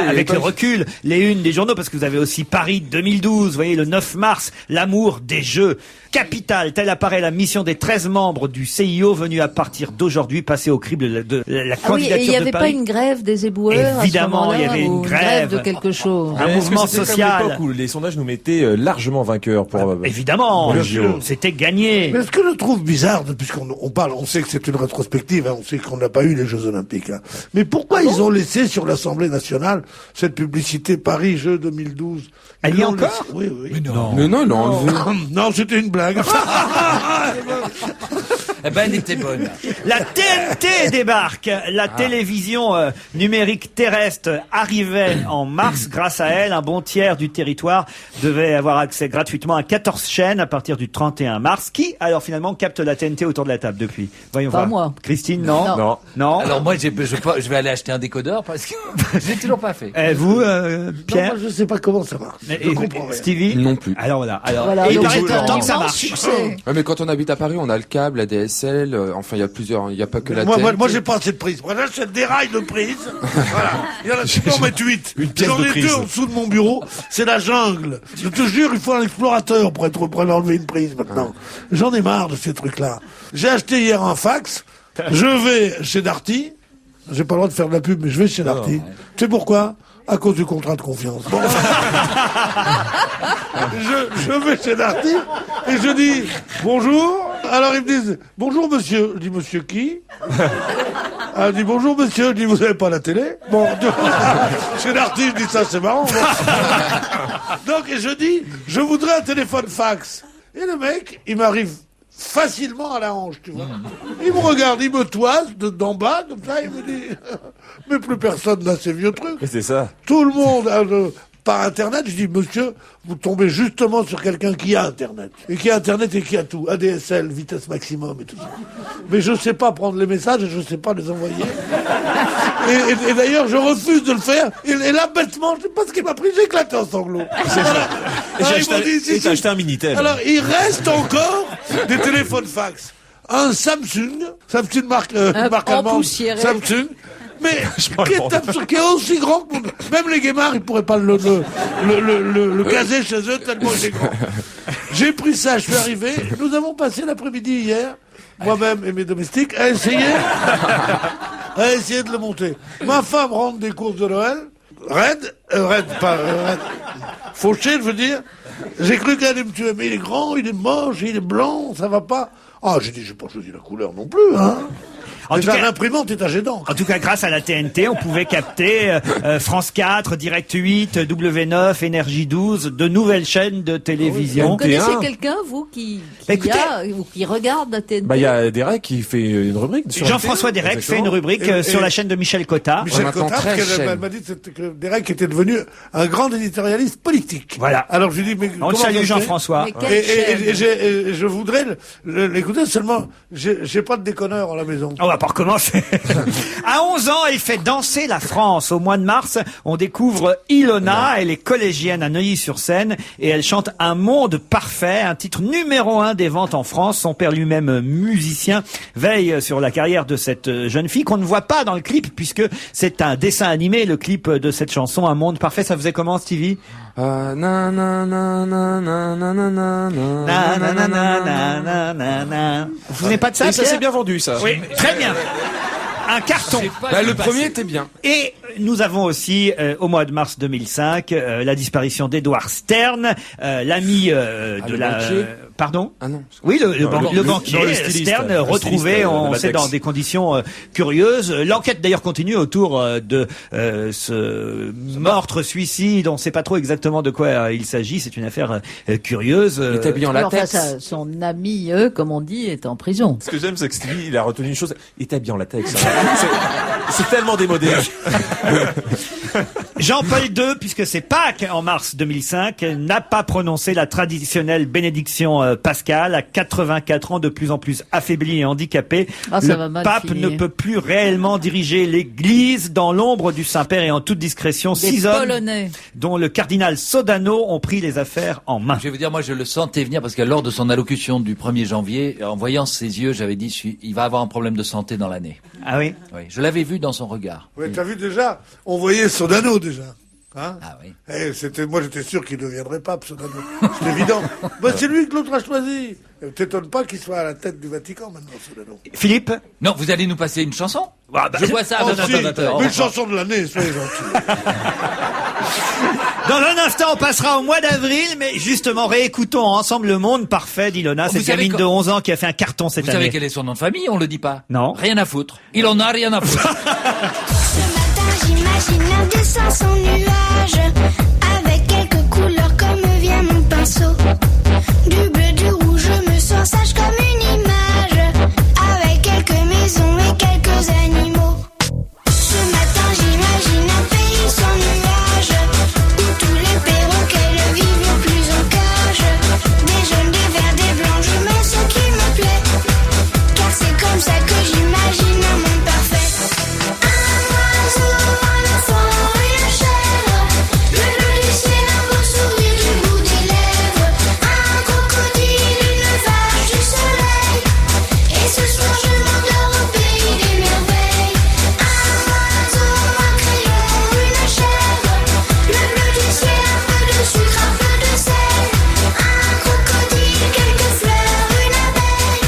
avec le recul, les unes des journaux, parce que vous avez aussi Paris 2012, vous voyez, le 9 mars, l'amour des jeux. Capitale, telle apparaît la mission des 13 membres du CIO venus à partir d'aujourd'hui passer au crible de la candidature de Paris. Et il n'y avait pas une grève des éboueurs? Évidemment, il y avait une grève de quelque chose. Un mouvement C'était social. comme l'époque où les sondages nous mettaient largement vainqueurs pour... Évidemment, Bien sûr. c'était gagné. Mais ce que je trouve bizarre, puisqu'on parle, on sait que c'est une rétrospective, hein, on sait qu'on n'a pas eu les Jeux Olympiques. Hein. Mais pourquoi ils ont laissé sur l'Assemblée nationale cette publicité Paris Jeux 2012? Elle y est encore? Oui. Mais non, ils l'ont enlevé. Non, c'était une blague. Eh ben, elle était bonne. La TNT débarque. La télévision numérique terrestre arrivait en mars. Grâce à elle, un bon tiers du territoire devait avoir accès gratuitement à 14 chaînes à partir du 31 mars. Qui, alors, finalement, capte la TNT autour de la table depuis? Voyons voir. Pas moi. Christine, non? Non. Alors moi, je vais aller acheter un décodeur parce que j'ai toujours pas fait. Vous, Non, Pierre? moi, je sais pas comment ça marche. Je comprends rien. Stevie? Non plus. Alors voilà. Voilà, Et il donc paraît c'est pourtant un que ça immense marche. succès. Ouais, mais quand on habite à Paris, on a le câble, la DSL, enfin il y a plusieurs, il n'y a pas que la Moi, TNT. j'ai pas assez de prise. Moi, j'achète des rails de prise. Voilà. Il y en a qui en mettent 8. Une pièce J'en de ai prise. 2 en dessous de mon bureau. C'est la jungle. Je te jure, il faut un explorateur pour enlever une prise maintenant. J'en ai marre de ces trucs-là. J'ai acheté hier un fax. Je vais chez Darty. J'ai pas le droit de faire de la pub, mais je vais chez Darty. Tu sais pourquoi? À cause du contrat de confiance. Bon. je vais chez Darty et je dis bonjour. Alors ils me disent bonjour monsieur. Je dis monsieur qui? Elle dit bonjour monsieur. Je dis vous avez pas la télé? Bon, chez Darty je dis ça c'est marrant. Bon. Donc et je dis je voudrais un téléphone fax. Et le mec il m'arrive facilement à la hanche, tu vois. Il me regarde, il me toise d'en bas, comme ça, il me dit mais plus personne n'a ces vieux trucs. Mais c'est ça. Tout le monde a par Internet. Je dis, monsieur, vous tombez justement sur quelqu'un qui a Internet. Et qui a Internet et qui a tout. ADSL, vitesse maximum et tout ça. Mais je sais pas prendre les messages et je sais pas les envoyer. Et d'ailleurs, je refuse de le faire. Et là, bêtement, je sais pas ce qui m'a pris, j'ai éclaté en sanglots. Et t'as acheté un Minitel. Alors, il reste encore des téléphones fax. Un Samsung marque allemande, empoussiéré. Samsung, Mais prends qui le est portable. absurde, qui est aussi grand que même les guémards, ils pourraient pas le caser chez eux tellement il est grand. J'ai pris ça, je suis arrivé. Nous avons passé l'après-midi hier, moi-même et mes domestiques, à essayer de le monter. Ma femme rentre des courses de Noël, raide, fauché, je veux dire. J'ai cru qu'elle allait me tuer, mais il est grand, il est moche, il est blanc, ça va pas. Ah, j'ai dit, j'ai pas choisi la couleur non plus, hein. En tout cas, l'imprimante est âgée d'encre. En tout cas, grâce à la TNT, on pouvait capter France 4, Direct 8, W9, Énergie 12, de nouvelles chaînes de télévision. Vous connaissez TNT1. quelqu'un, vous, qui Écoutez- ou qui regarde la TNT? Bah, il y a Derek qui fait une rubrique sur Jean-François RTL. Derek fait Exactement. une rubrique Et- sur et- la chaîne de Michel Cotta. Michel maintenant Cottard, 13 elle chaînes. m'a dit que Derek était devenu un grand éditorialiste politique. Voilà. Alors je lui dis, mais On le comment ça salue, se fait Jean-François. Mais quelle Et chaîne et je voudrais l'écouter, seulement j'ai pas de déconneur à la maison. On va pas recommencer. À 11 ans, elle fait danser la France. Au mois de mars, on découvre Ilona. Elle est collégienne à Neuilly-sur-Seine et elle chante Un monde parfait, un titre numéro 1 des ventes en France. Son père lui-même musicien veille sur la carrière de cette jeune fille qu'on ne voit pas dans le clip puisque c'est un dessin animé, le clip de cette chanson Un monde parfait. Ça faisait comment, Stevie? Na na na na na na na na na Na, na, na, na, na, na, na, na. Vous vous souvenez pas de ça, Et ça Pierre s'est bien vendu, ça. Oui, très bien. Un carton. J'ai pas Bah, vu le passer. premier était bien. Et nous avons aussi, au mois de mars 2005, la disparition d'Edouard Stern, l'ami de le la... banquier pardon. Ah non. Oui, le non, banquier le styliste, Stern, le retrouvé, styliste, on de sait, latex. dans des conditions curieuses. L'enquête d'ailleurs continue autour de ce meurtre-suicide. On ne sait pas trop exactement de quoi il s'agit. C'est une affaire curieuse. Il était habillé en Oui, enfin, latex. son ami, comme on dit, est en prison. Ce que j'aime, c'est que Stevie, il a retenu une chose. Il était habillé en latex. C'est tellement démodé. Jean-Paul II, puisque c'est Pâques en mars 2005, n'a pas prononcé la traditionnelle bénédiction pascale. À 84 ans, de plus en plus affaibli et handicapé, Ah, ça le va mal pape finir. ne peut plus réellement diriger l'Église. Dans l'ombre du Saint-Père et en toute discrétion, Des 6 hommes, Polonais. dont le cardinal Sodano, ont pris les affaires en main. Je vais vous dire, moi, je le sentais venir parce que lors de son allocution du 1er janvier, en voyant ses yeux, j'avais dit, il va avoir un problème de santé dans l'année. Ah oui? Oui, je l'avais vu dans son regard. Ouais, t'as vu déjà, on voyait Sodano déjà. Hein Ah oui. Moi j'étais sûr qu'il ne deviendrait pape, Sodano. C'est évident. Bah, c'est lui que l'autre a choisi. T'étonnes pas qu'il soit à la tête du Vatican maintenant, Sodano. Philippe? Non, vous allez nous passer une chanson? Ah, bah, Je vois ça. Oh, attends, si, attends. une chanson de l'année, soyez gentils. Dans un instant, on passera au mois d'avril, mais justement, réécoutons ensemble Le Monde Parfait d'Ilona, Vous cette savez gamine quand- de 11 ans qui a fait un carton cette Vous année. savez quel est son nom de famille? On le dit pas. Non. Rien à foutre. Il en a rien à foutre. Ce matin j'imagine un dessin sans nuage, avec quelques couleurs comme vient mon pinceau. Du bleu, du rouge, je me sens sage comme une image, avec quelques maisons et quelques animaux. Ce matin j'imagine un pays sans nuage, où tous les perroquets ne vivent plus en cage. Des jaunes, des verts, des blancs, je mets ce qui me plaît, car c'est comme ça que j'imagine un monde parfait. Un oiseau, un enfant et un chèvre, le bleu du ciel, un beau sourire du bout des lèvres, un crocodile, une vache, du soleil, et ce soir je m'endors au pays des merveilles. Un oiseau, un crayon, une chèvre, le bleu du ciel, un peu de sucre, un peu de sel, un crocodile, quelques fleurs, une abeille,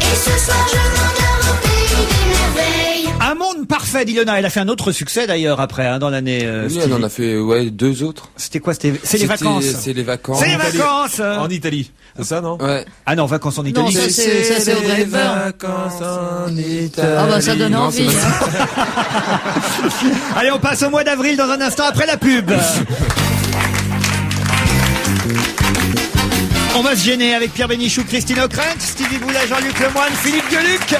et ce soir je m'endors au pays des merveilles. Un monde parfait d'Ilona. Elle a fait un autre succès d'ailleurs après, dans l'année. Oui, elle en a fait, deux autres. C'était quoi? C'est les C'était- vacances. C'est les vacances. C'est les vacances. En Italie. C'est ça, non? Ouais. Ah non, vacances en Non, Italie. ça c'est Audrey Hepburn. vacances en Italie. Ah bah ça donne Non, envie. c'est pas ça. Allez, on passe au mois d'avril dans un instant après la pub. On va se gêner avec Pierre Bénichou, Christine O'Krent, Stevie Boulet, Jean-Luc Lemoyne, Philippe Gueluc.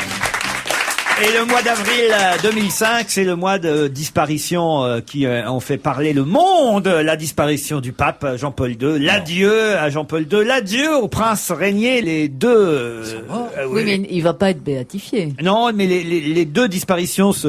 Et le mois d'avril 2005, c'est le mois de disparition qui ont fait parler le monde. La disparition du pape Jean-Paul II, l'adieu à Jean-Paul II, l'adieu au prince régnier, les deux. Oui, mais il va pas être béatifié. Non, mais les deux disparitions se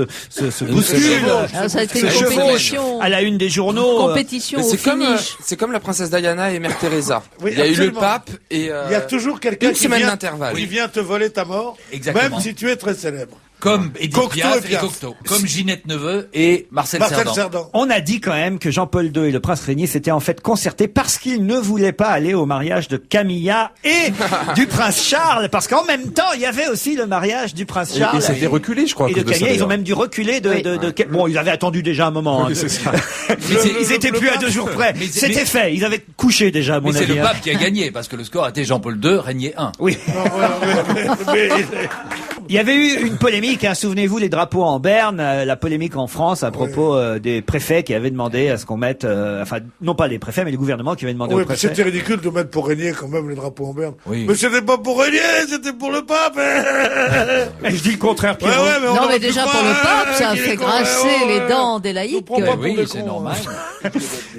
bousculent, Ah, ça a été se une chevauchent compétition. à la une des journaux. Compétition Mais au c'est finish. comme la princesse Diana et Mère Teresa. Oui, Il y a eu le absolument. pape et Il y a toujours quelqu'un une qui semaine vient, d'intervalle. qui vient te voler ta mort, Exactement. même si tu es très célèbre. Comme Edith Cocteau Piaf et et Piaf. Cocteau. Comme Ginette Neveu et Marcel Cerdan. Cerdan. On a dit quand même que Jean-Paul II et le prince Régnier s'étaient en fait concertés parce qu'ils ne voulaient pas aller au mariage de Camilla et du prince Charles, parce qu'en même temps, il y y avait aussi le mariage du prince Charles. Et ça a été reculé, je crois. Et de Camilla, ils ont même dû reculer Bon, ils avaient attendu déjà un moment. Oui, c'est ça. Ils étaient plus à 2 jours près. C'était fait. Ils avaient couché déjà, à mon Mais avis. c'est le pape qui a gagné, parce que le score était Jean-Paul II, Régnier 1. Oui. Il y avait eu une polémique, hein, souvenez-vous, les drapeaux en berne, la polémique en France à propos des préfets qui avaient demandé à ce qu'on mette, enfin, non pas les préfets, mais le gouvernement qui avait demandé aux Oui, mais préfets. c'était ridicule de mettre pour Régnier quand même les drapeaux en berne. Oui. Mais c'était pas pour Régnier, c'était pour le pape. Je dis le contraire, Pierrot. Non, mais déjà pour le pape, ça a fait grincer les dents des laïcs. Oui, c'est normal.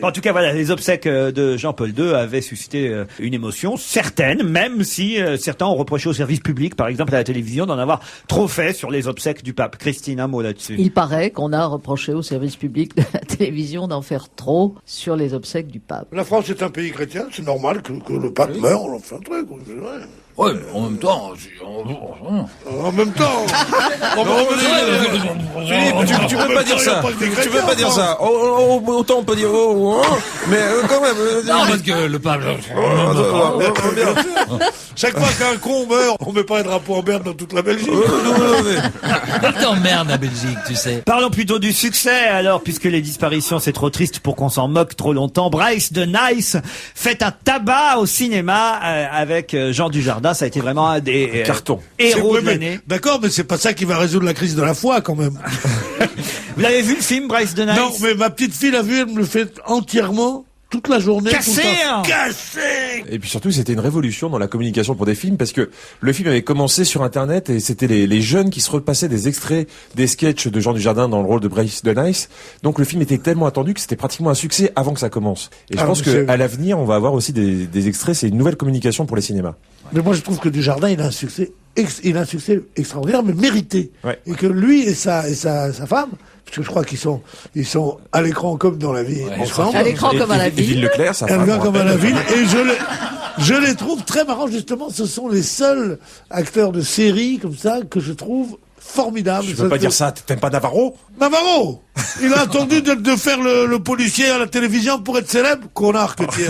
En tout cas, voilà, les obsèques de Jean-Paul II avaient suscité une émotion certaine, même si certains ont reproché au service public, par exemple à la télévision, d'en avoir trop fait sur les obsèques du pape. Christine, un mot là-dessus. Il paraît qu'on a reproché au service public de la télévision d'en faire trop sur les obsèques du pape. La France est un pays chrétien, c'est normal que le pape meure, on en fait un truc. Ouais, mais en même temps, En même temps. Philippe, tu peux pas dire ça. Tu peux pas dire ça. Autant on peut dire mais quand même. non, parce que le pape. Chaque fois qu'un con meurt, on met pas un drapeau en berne dans toute la Belgique. Elle t'emmerde la Belgique, tu sais. Parlons plutôt du succès, alors, puisque les disparitions, c'est trop triste pour qu'on s'en moque trop longtemps. Bryce de Nice fait un tabac au cinéma avec Jean Dujardin. Ça a été vraiment un des carton. Héros de l'année. D'accord, mais c'est pas ça qui va résoudre la crise de la foi, quand même. Vous l'avez vu, le film, Bryce de Nice? Non, mais ma petite fille l'a vu, elle me le fait entièrement, toute la journée. Cassé, tout le temps. hein. Cassé. Et puis surtout, c'était une révolution dans la communication pour des films parce que le film avait commencé sur Internet et c'était les jeunes qui se repassaient des extraits des sketchs de Jean Dujardin dans le rôle de Bryce de Nice. Donc le film était tellement attendu que c'était pratiquement un succès avant que ça commence. Et je pense qu'à l'avenir, on va avoir aussi des extraits. C'est une nouvelle communication pour les cinémas. Mais moi, je trouve que Dujardin, il a un succès extraordinaire, mais mérité. Ouais. Et que lui et sa femme, parce que je crois qu'ils sont à l'écran comme dans la vie ensemble. À l'écran comme à la Et ville. Ville Leclerc, ça Elle vient comme à la ville. Et je les trouve très marrants, justement. Ce sont les seuls acteurs de série comme ça que je trouve formidables. Je peux pas dire ça. T'aimes pas Navarro? Navarro! Il a attendu de faire le policier à la télévision pour être célèbre. Connard que tu es.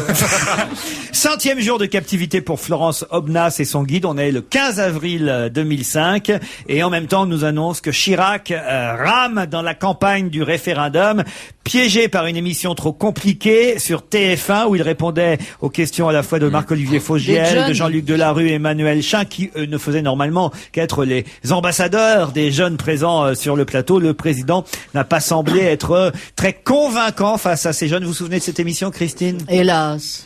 100e jour de captivité pour Florence Obnas et son guide. On est le 15 avril 2005. Et en même temps, on nous annonce que Chirac rame dans la campagne du référendum, piégé par une émission trop compliquée sur TF1 où il répondait aux questions à la fois de Marc-Olivier Fogiel, de Jean-Luc Delarue et Emmanuel Chin, qui ne faisaient normalement qu'être les ambassadeurs des jeunes présents sur le plateau. Le président n'a pas semblé être très convaincant face à ces jeunes. Vous vous souvenez de cette émission, Christine? Hélas.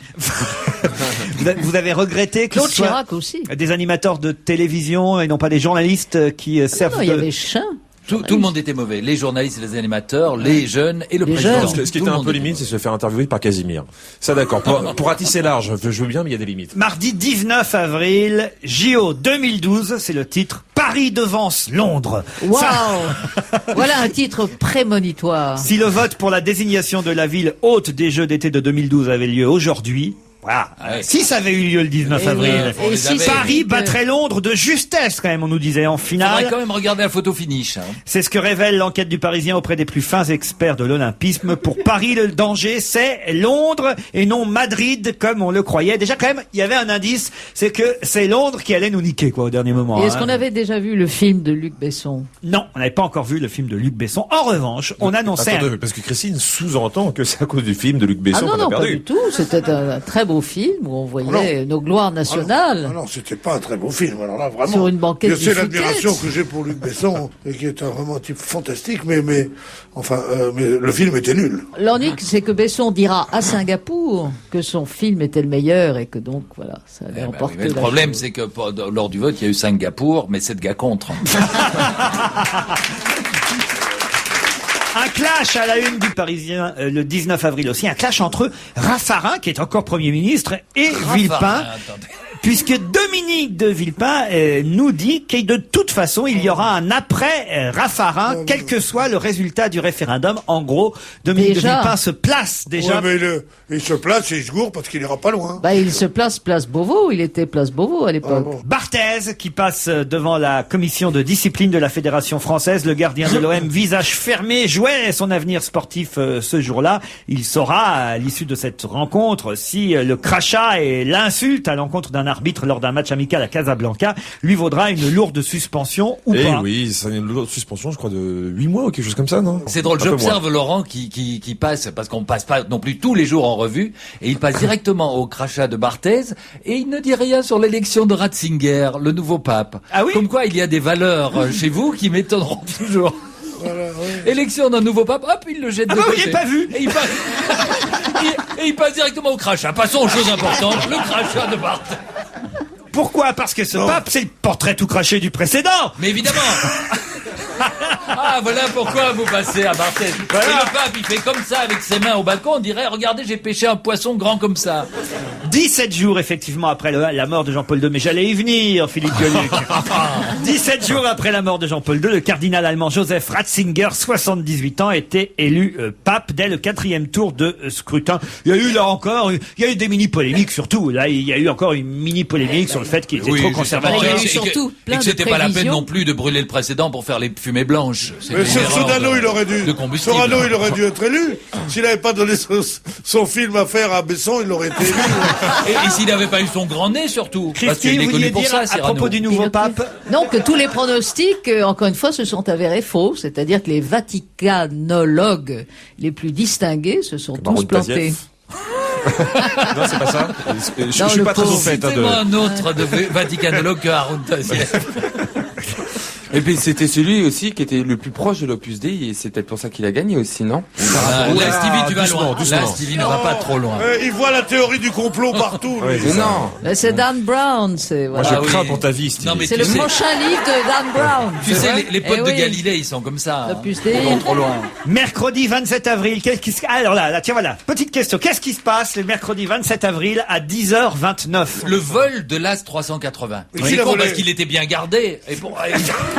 Vous avez regretté que Claude ce soit Chirac aussi. des animateurs de télévision et non pas des journalistes qui servent Non, il y avait Chin. Tout le monde était mauvais. Les journalistes et les animateurs, les jeunes et le Les président. jeunes. Ce qui Tout était le un monde peu était limite, c'est se faire interviewer par Casimir. Ça d'accord. Pour ratisser large, je veux bien, mais il y a des limites. Mardi 19 avril, JO 2012, c'est le titre. Paris devance Londres. Waouh. Ça- Voilà un titre prémonitoire. Si le vote pour la désignation de la ville hôte des Jeux d'été de 2012 avait lieu aujourd'hui, voilà. Ouais. Si ça avait eu lieu le 19 Et avril, oui. Et si Paris c'est- battrait Londres de justesse, quand même, on nous disait en Faudrait finale. quand même regarder la photo finish. Hein. C'est ce que révèle l'enquête du Parisien auprès des plus fins experts de l'olympisme. Pour Paris, le danger, c'est Londres et non Madrid, comme on le croyait. Déjà, quand même, il y avait un indice, c'est que c'est Londres qui allait nous niquer, quoi, au dernier moment. Et est-ce hein. qu'on avait déjà vu le film de Luc Besson? Non, on n'avait pas encore vu le film de Luc Besson. En revanche, on annonçait... Attendez, parce que Christine sous-entend que c'est à cause du film de Luc Besson Ah non, qu'on a non, pas perdu. du tout. C'était un très beau film où on voyait nos gloires nationales. Ah non, c'était pas un très beau film. Alors là, vraiment. Sur une banquette Je sais du l'admiration Fouquet's. que j'ai pour Luc Besson, et qui est vraiment un type fantastique, mais le film était nul. L'unique, c'est que Besson dira à Singapour que son film était le meilleur et que donc, voilà, ça avait Eh ben emporté oui, mais le la problème, chose. c'est que lors du vote, il y a eu Singapour, mais 7 gars contre. Un clash à la une du Parisien le 19 avril aussi. Un clash entre Raffarin, qui est encore Premier ministre, et Villepin. Attendez. puisque Dominique de Villepin nous dit que de toute façon, il y aura un après Raffarin, quel que soit le résultat du référendum. En gros, Dominique de Villepin se place déjà. Ouais, mais il se place et il se gourre parce qu'il ira pas loin. Bah, il se place place Beauvau. Il était place Beauvau à l'époque. Bon. Barthez, qui passe devant la commission de discipline de la Fédération française, le gardien de l'OM, visage fermé, jouait son avenir sportif ce jour-là. Il saura, à l'issue de cette rencontre, si le crachat et l'insulte à l'encontre d'un arbitre lors d'un match amical à Casablanca lui vaudra une lourde suspension ou Eh pas. oui, c'est une lourde suspension, je crois, de 8 mois ou quelque chose comme ça, non? C'est drôle, Un peu j'observe Laurent qui passe, parce qu'on passe pas non plus tous les jours en revue, et il passe directement au crachat de Barthez, et il ne dit rien sur l'élection de Ratzinger, le nouveau pape. Ah oui? Comme quoi il y a des valeurs chez vous qui m'étonneront toujours. Voilà, Élection d'un nouveau pape, hop, il le jette de bah oui, côté. j'ai pas vu. Et il passe, et il passe directement au crachat. Passons aux choses importantes, le crachat de Barthez. Pourquoi? Parce que ce pape, c'est le portrait tout craché du précédent. Mais évidemment. Ah, voilà pourquoi vous passez à Barthez. Voilà. Et le pape, il fait comme ça avec ses mains au balcon, on dirait, regardez, j'ai pêché un poisson grand comme ça. 17 jours, effectivement, après la mort de Jean-Paul II, mais j'allais y venir, Philippe Gueluc. 17 jours après la mort de Jean-Paul II, le cardinal allemand Joseph Ratzinger, 78 ans, était élu pape dès le 4e tour de scrutin. Il y a eu, là encore, il y a eu des mini-polémiques, surtout. Là, il y a eu encore une mini-polémique sur le fait qu'il était trop conservateur. Il y a eu Et que- surtout plein et que de c'était pas la peine prévisions. non plus de brûler le précédent pour faire les fumées blanches. C'est Mais une erreur Sorano, il aurait dû. de combustible. Sorano, il aurait dû être élu. S'il n'avait pas donné son film à faire à Besson, il aurait été élu. Et s'il n'avait pas eu son grand nez, surtout. Parce qu'il Christine, est vous connu vouliez pour dire ça, à Cyrano. propos du nouveau pape? Non, que tous les pronostics, encore une fois, se sont avérés faux. C'est-à-dire que les vaticanologues les plus distingués se sont Baron tous de plantés. Tazieff. Non, c'est pas ça. Je Non, suis le pas très au pauvre. fait. Citez-moi un autre de vaticanologue que Haroun Tazieff. Et puis c'était celui aussi qui était le plus proche de l'Opus Dei et c'est peut-être pour ça qu'il a gagné aussi, non? Là, Stevie, tu vas doucement, loin. doucement. Là, Stevie ne va pas trop loin. Il voit la théorie du complot partout. lui. Ouais, Mais non. Mais c'est Dan Brown, c'est Moi, voilà. je Ah crains oui. pour ta vie, Steve. Non, mais C'est tu le sais- prochain livre de Dan Brown. Tu sais, les potes Eh de oui. Galilée, ils sont comme ça. hein. L'Opus Dei. Ils vont trop loin. Mercredi 27 avril, qu'est-ce qui se... Alors là, tiens, voilà, petite question. Qu'est-ce qui se passe le mercredi 27 avril à 10h29? Le vol de l'As 380. Oui. C'est Il a con volé. parce qu'il était bien gardé. Et pour...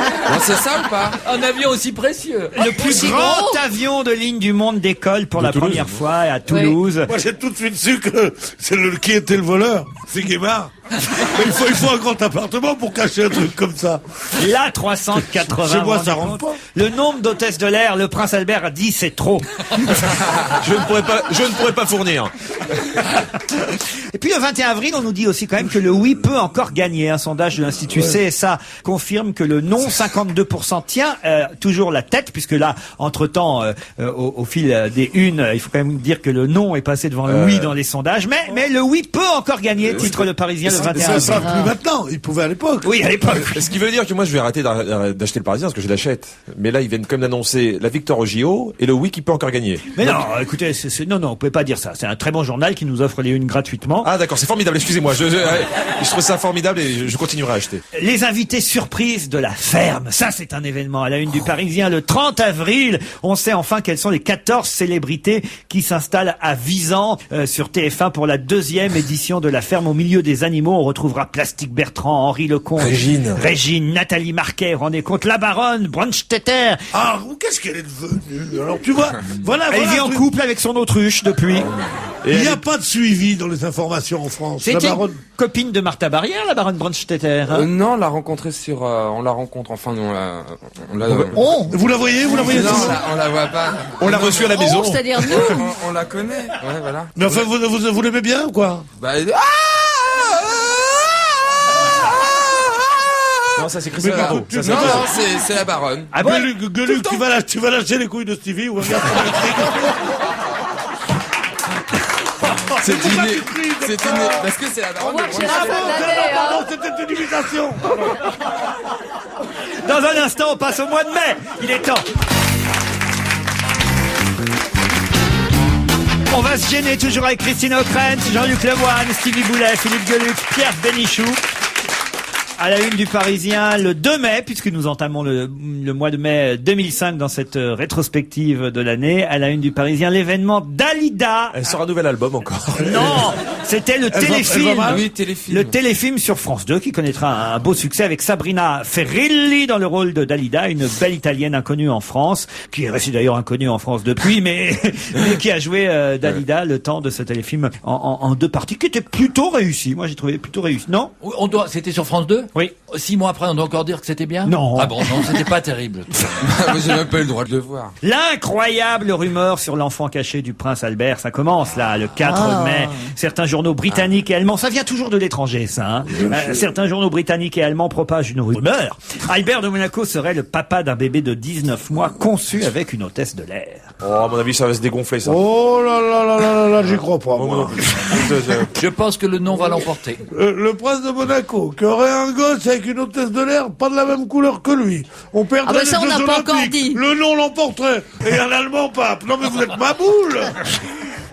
Non, c'est ça ou pas? un avion aussi précieux. Le plus grand avion de ligne du monde décolle pour De la Toulouse. première fois à Toulouse. Moi, j'ai tout de suite su que c'est qui était le voleur. C'est Guémard. Mais il faut un grand appartement pour cacher un truc comme ça. La 380. Chez moi, vous ça rendez rentre compte pas. Le nombre d'hôtesses de l'air, le prince Albert a dit c'est trop. Je ne pourrais pas fournir. Et puis le 21 avril, on nous dit aussi quand même que le oui peut encore gagner. Un sondage de l'Institut CSA confirme que le non, 52%, tient toujours la tête, puisque là, entre-temps, au fil des unes, il faut quand même dire que le non est passé devant le oui dans les sondages. Mais le oui peut encore gagner, titre le Parisien le 21 Ça avril. sera plus maintenant. Il pouvait à l'époque. Oui, à l'époque. Ce qui veut dire que moi, je vais arrêter d'acheter le Parisien parce que je l'achète. Mais là, ils viennent comme d'annoncer la victoire au JO et le oui qui peut encore gagner. Mais non, écoutez, non, vous pouvez pas dire ça. C'est un très bon journal qui nous offre les unes gratuitement. Ah d'accord, c'est formidable. Excusez-moi, je trouve ça formidable et je continuerai à acheter. Les invités surprises de la ferme, ça c'est un événement à la une du Parisien le 30 avril. On sait enfin quelles sont les 14 célébrités qui s'installent à Visan sur TF1 pour la 2e édition de la ferme au milieu des animaux. On retrouvera Plastique Bertrand, Henri Lecomte, Régine, Nathalie Marquet, rendez compte, la baronne, Brunstetter. Ah, qu'est-ce qu'elle est devenue? Alors, tu vois, voilà. Elle vit un en truc. couple avec son autruche depuis. Il n'y a pas de suivi dans les informations en France. La C'était baronne. une copine de Martha Barrière, la baronne Brunstetter. Hein. Non, on l'a rencontré sur, on la rencontre, enfin, on l'a, Vous la voyez? Vous la voyez? non, souvent on la voit pas. On l'a reçu à la maison. C'est-à-dire nous. On la connaît. Ouais, voilà. Mais enfin, vous l'aimez bien ou quoi? Bah, Non, ça c'est Christophe Mais Bravo. tu- Ça, tu- c'est- non, non, c'est la baronne. Ah bon Gueuluc, tu vas lâcher les couilles de Stevie ou regarde. C'est une, parce que c'est la On baronne. voit de que c'est Brunstetter. la fin de l'année, hein. Pardon, c'était une imitation. Dans un instant, on passe au mois de mai. Il est temps. On va se gêner toujours avec Christine O'Krent, Jean-Luc Lemoyne, Stevie Boulet, Philippe Gueluc, Pierre Bénichou. À la une du Parisien, le 2 mai, puisque nous entamons le mois de mai 2005 dans cette rétrospective de l'année. À la une du Parisien, l'événement Dalida. Elle sort un nouvel album encore. Non, c'était le téléfilm. Oui, téléfilm. Le téléfilm sur France 2 qui connaîtra un beau succès avec Sabrina Ferilli dans le rôle de Dalida, une belle italienne inconnue en France, qui est restée d'ailleurs inconnue en France depuis, mais qui a joué Dalida le temps de ce téléfilm en 2 parties, qui était plutôt réussi. Moi, j'ai trouvé plutôt réussi. Non? C'était sur France 2? Oui. 6 mois après, on doit encore dire que c'était bien? Non. Ah bon, non, c'était pas terrible. Moi, j'ai même pas eu le droit de le voir. L'incroyable rumeur sur l'enfant caché du prince Albert, ça commence là, le 4 mai. Certains journaux britanniques et allemands, ça vient toujours de l'étranger, ça. Certains journaux britanniques et allemands propagent une rumeur. Albert de Monaco serait le papa d'un bébé de 19 mois conçu avec une hôtesse de l'air. Oh, à mon avis, ça va se dégonfler, ça. Oh là là là là là là, j'y crois pas, moi. Je pense que le nom va l'emporter. Le prince de Monaco, qui aurait un gosse avec une hôtesse de l'air pas de la même couleur que lui. On perdrait les ça, on Jeux n'a pas encore Olympiques. dit. Le nom l'emporterait. Et un Allemand pape. Non mais vous êtes ma boule.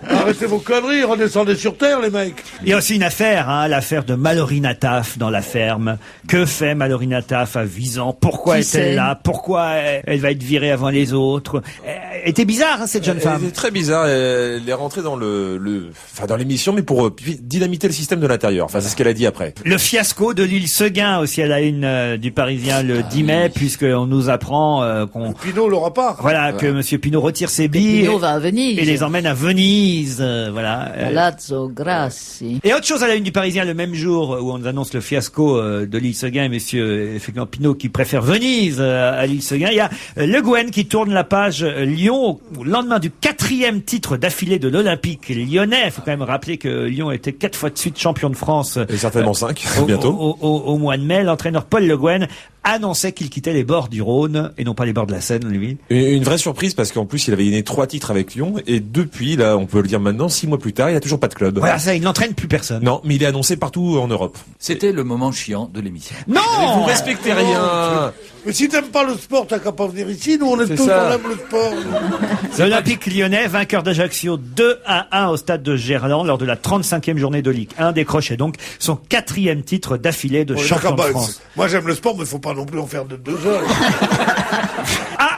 Arrêtez vos conneries, redescendez sur terre, les mecs. Il y a aussi une affaire, l'affaire de Mallory Nataf dans la ferme. Que fait Mallory Nataf à Visan? Pourquoi est-elle là? Pourquoi elle va être virée avant les autres? Elle était bizarre, cette jeune femme. Elle est très bizarre. Elle est rentrée dans dans l'émission, mais pour dynamiter le système de l'intérieur. Enfin, c'est ce qu'elle a dit après. Le fiasco de l'île Seguin aussi à la une du Parisien le 10 mai, puisqu'on nous apprend Pinot l'aura pas. Voilà, que Monsieur Pinot retire ses billes Pinot va à Venise. et les emmène à Venise. Voilà. Palazzo Grassi. Et autre chose à la une du Parisien le même jour où on nous annonce le fiasco de l'île Seguin et Monsieur effectivement Pinot qui préfère Venise à l'île Seguin. Il y a Le Guen qui tourne la page Lyon au lendemain du 4e titre d'affilée de l'Olympique lyonnais. Il faut quand même rappeler que Lyon était 4 fois de suite champion de France. Et certainement 5 bientôt. Au mois de mai, l'entraîneur Paul Le Guen annonçait qu'il quittait les bords du Rhône et non pas les bords de la Seine, lui. Une vraie surprise parce qu'en plus il avait gagné 3 titres avec Lyon et depuis, là on peut le dire maintenant, 6 mois plus tard, il a toujours pas de club. Voilà, ça, il n'entraîne plus personne. Non, mais il est annoncé partout en Europe. C'était le moment chiant de l'émission. Non! Mais vous respectez rien. Mais si t'aimes pas le sport, t'as qu'à pas venir ici. Nous, on est tous, ça. on aime le sport. L'Olympique lyonnais, vainqueur d'Ajaccio 2-1 au stade de Gerland lors de la 35e journée de Ligue 1, décrochait donc son 4e titre d'affilée de champion de France. Moi, j'aime le sport, mais faut pas non plus en faire de 2 heures.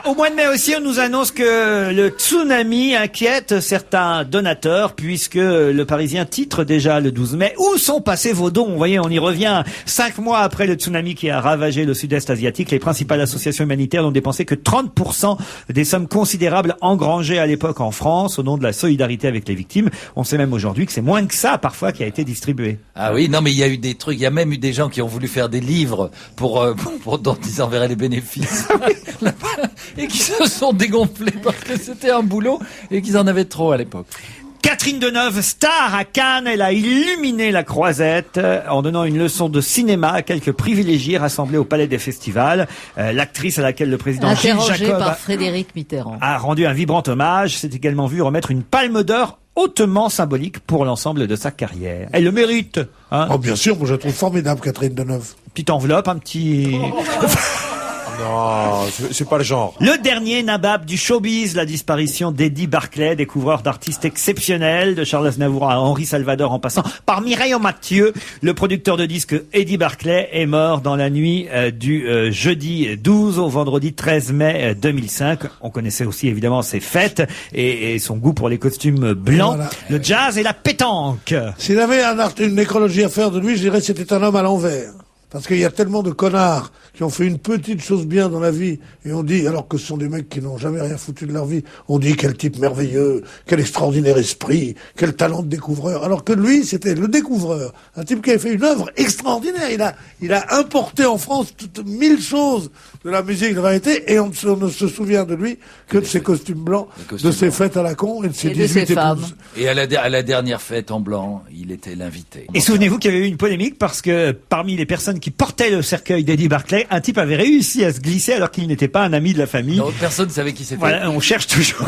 Au mois de mai aussi, on nous annonce que le tsunami inquiète certains donateurs puisque le Parisien titre déjà le 12 mai. Où sont passés vos dons? Vous voyez, on y revient. 5 mois après le tsunami qui a ravagé le sud-est asiatique, les principales associations humanitaires n'ont dépensé que 30% des sommes considérables engrangées à l'époque en France au nom de la solidarité avec les victimes. On sait même aujourd'hui que c'est moins que ça parfois qui a été distribué. Ah oui, non mais il y a eu des trucs, il y a même eu des gens qui ont voulu faire des livres dont ils enverraient les bénéfices. Et qui se sont dégonflés parce que c'était un boulot et qu'ils en avaient trop à l'époque. Catherine Deneuve, star à Cannes, elle a illuminé la Croisette en donnant une leçon de cinéma à quelques privilégiés rassemblés au Palais des Festivals. L'actrice à laquelle le président Gilles Jacob par Frédéric Mitterrand a rendu un vibrant hommage, s'est également vu remettre une palme d'or hautement symbolique pour l'ensemble de sa carrière. Elle le mérite. Oh, bien sûr, moi je la trouve formidable, Catherine Deneuve. Petite enveloppe, un petit... Non, c'est pas le genre. Le dernier nabab du showbiz, la disparition d'Eddie Barclay, découvreur d'artistes exceptionnels, de Charles Aznavour à Henri Salvador en passant par Mireille Mathieu. Le producteur de disques Eddie Barclay est mort dans la nuit du jeudi 12 au vendredi 13 mai 2005. On connaissait aussi évidemment ses fêtes et son goût pour les costumes blancs, voilà. Le jazz et la pétanque. S'il avait une nécrologie à faire de lui, je dirais que c'était un homme à l'envers. Parce qu'il y a tellement de connards qui ont fait une petite chose bien dans la vie, et on dit, alors que ce sont des mecs qui n'ont jamais rien foutu de leur vie, on dit quel type merveilleux, quel extraordinaire esprit, quel talent de découvreur. Alors que lui, c'était le découvreur. Un type qui avait fait une œuvre extraordinaire. Il a importé en France toutes 1000 choses de la musique de variété, et on ne se souvient de lui que de ses costumes blancs, de ses fêtes à la con, et de ses 18 épouses. Et à la dernière fête en blanc, il était l'invité. Et souvenez-vous qu'il y avait eu une polémique parce que parmi les personnes qui portait le cercueil d'Eddie Barclay, un type avait réussi à se glisser alors qu'il n'était pas un ami de la famille. Non, personne ne savait qui c'était. Voilà, on cherche toujours.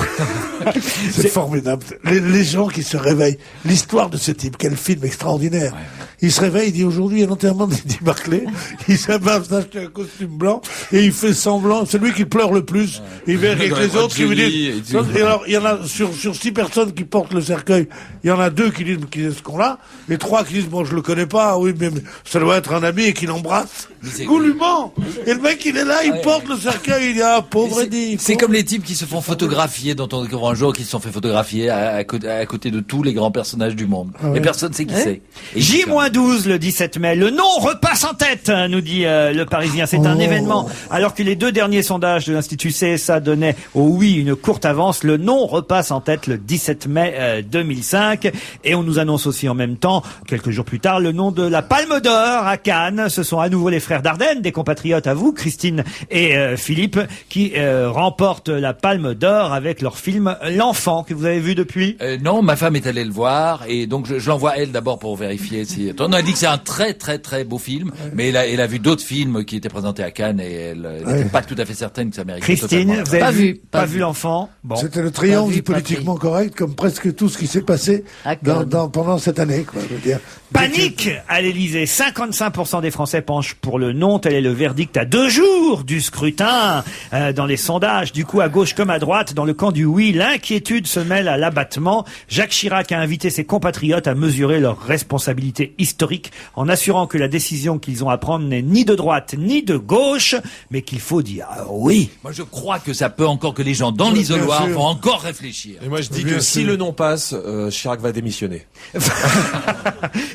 C'est formidable. Les gens qui se réveillent. L'histoire de ce type, quel film extraordinaire. Ouais. il se réveille, il dit aujourd'hui il y a l'enterrement d'Eddie Barclay. Il s'abat d'acheter un costume blanc et il fait semblant. C'est lui qui pleure le plus. Il vient avec les autres qui lui disent. Et alors, il y en a sur 6 personnes qui portent le cercueil, il y en a 2 qui disent ce qu'on l'a, et 3 qui disent bon je le connais pas. Oui, mais ça doit être un ami et qui l'embrasse goulûment. Et le mec il est là, il porte le cercueil, il dit ah pauvre Eddie. C'est comme les types qui se font photographier, dont on découvre un jour qu'ils se sont fait photographier à côté de tous les grands personnages du monde. Et personne ne sait qui c'est. J-12 le 17 mai. Le nom repasse en tête, nous dit le Parisien. C'est un événement. Alors que les 2 derniers sondages de l'Institut CSA donnaient au oui une courte avance, le nom repasse en tête le 17 mai 2005. Et on nous annonce aussi en même temps, quelques jours plus tard, le nom de la Palme d'Or à Cannes. Ce sont à nouveau les frères Dardenne, des compatriotes à vous, Christine et Philippe, qui remportent la Palme d'Or avec leur film L'Enfant, que vous avez vu depuis. Non, ma femme est allée le voir et donc je l'envoie elle d'abord pour vérifier si. On a dit que c'est un très très très beau film, mais elle a vu d'autres films qui étaient présentés à Cannes et elle n'était pas tout à fait certaine que ça méritait. Christine, vous avez pas vu L'Enfant? Bon. C'était le triomphe du politiquement correct, comme presque tout ce qui s'est passé pendant cette année, quoi. Je veux dire. Panique à l'Élysée. 55% des Français penchent pour le non. Tel est le verdict à 2 jours du scrutin dans les sondages. Du coup, à gauche comme à droite, dans le camp du oui, l'inquiétude se mêle à l'abattement. Jacques Chirac a invité ses compatriotes à mesurer leur responsabilité historique en assurant que la décision qu'ils ont à prendre n'est ni de droite ni de gauche, mais qu'il faut dire oui. Moi, je crois que ça peut encore que les gens dans l'isoloir vont encore réfléchir. Et moi, je dis que si le non passe, Chirac va démissionner.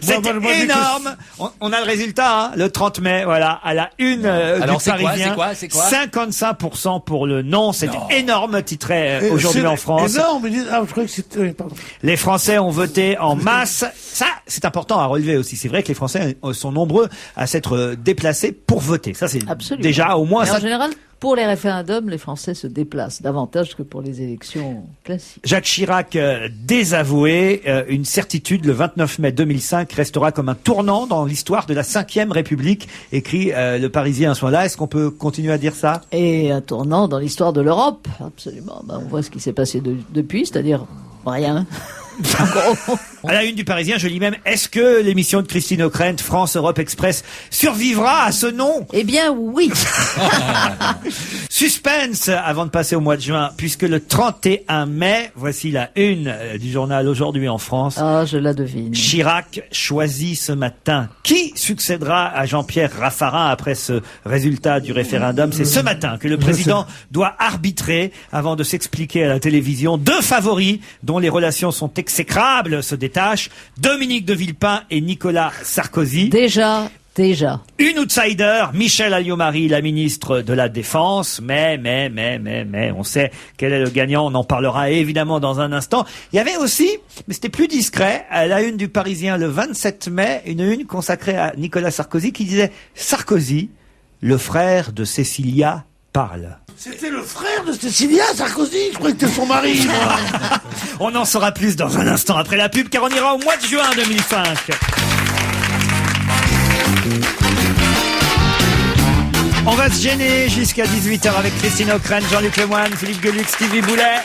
C'est énorme. On a le résultat, hein, le 30 mai, voilà, à la une du Parisien. C'est quoi 55% pour le non. C'est énorme, titrait aujourd'hui en France. Énorme. Je crois que c'était. Les Français ont voté en masse. Ça, c'est important à relever aussi. C'est vrai que les Français sont nombreux à s'être déplacés pour voter. Ça, c'est déjà au moins. Mais en général, pour les référendums, les Français se déplacent davantage que pour les élections classiques. Jacques Chirac désavoué, une certitude, le 29 mai 2005 restera comme un tournant dans l'histoire de la 5e République, écrit le Parisien à ce moment-là. Est-ce qu'on peut continuer à dire ça? Et un tournant dans l'histoire de l'Europe, absolument. On voit ce qui s'est passé depuis, c'est-à-dire rien. À la une du Parisien, je lis même, est-ce que l'émission de Christine O'Krent, France-Europe Express, survivra à ce nom? Eh bien, oui. Suspense avant de passer au mois de juin, puisque le 31 mai, voici la une du journal Aujourd'hui en France. Ah, je la devine. Chirac choisit ce matin. Qui succédera à Jean-Pierre Raffarin après ce résultat du référendum? C'est ce matin que le président doit arbitrer avant de s'expliquer à la télévision. 2 favoris dont les relations sont exécrables se détachent. Dominique de Villepin et Nicolas Sarkozy. Déjà. Une outsider, Michèle Alliot-Marie, la ministre de la Défense. Mais, on sait quel est le gagnant. On en parlera évidemment dans un instant. Il y avait aussi, mais c'était plus discret, à la une du Parisien le 27 mai, une une consacrée à Nicolas Sarkozy qui disait « Sarkozy, le frère de Cécilia, parle ». C'était le frère de Cécilia Sarkozy. Je croyais que c'était son mari. On en saura plus dans un instant après la pub, car on ira au mois de juin 2005. On va se gêner jusqu'à 18h avec Christine O'Krent, Jean-Luc Lemoyne, Philippe Gueluc, Stevie Boulet,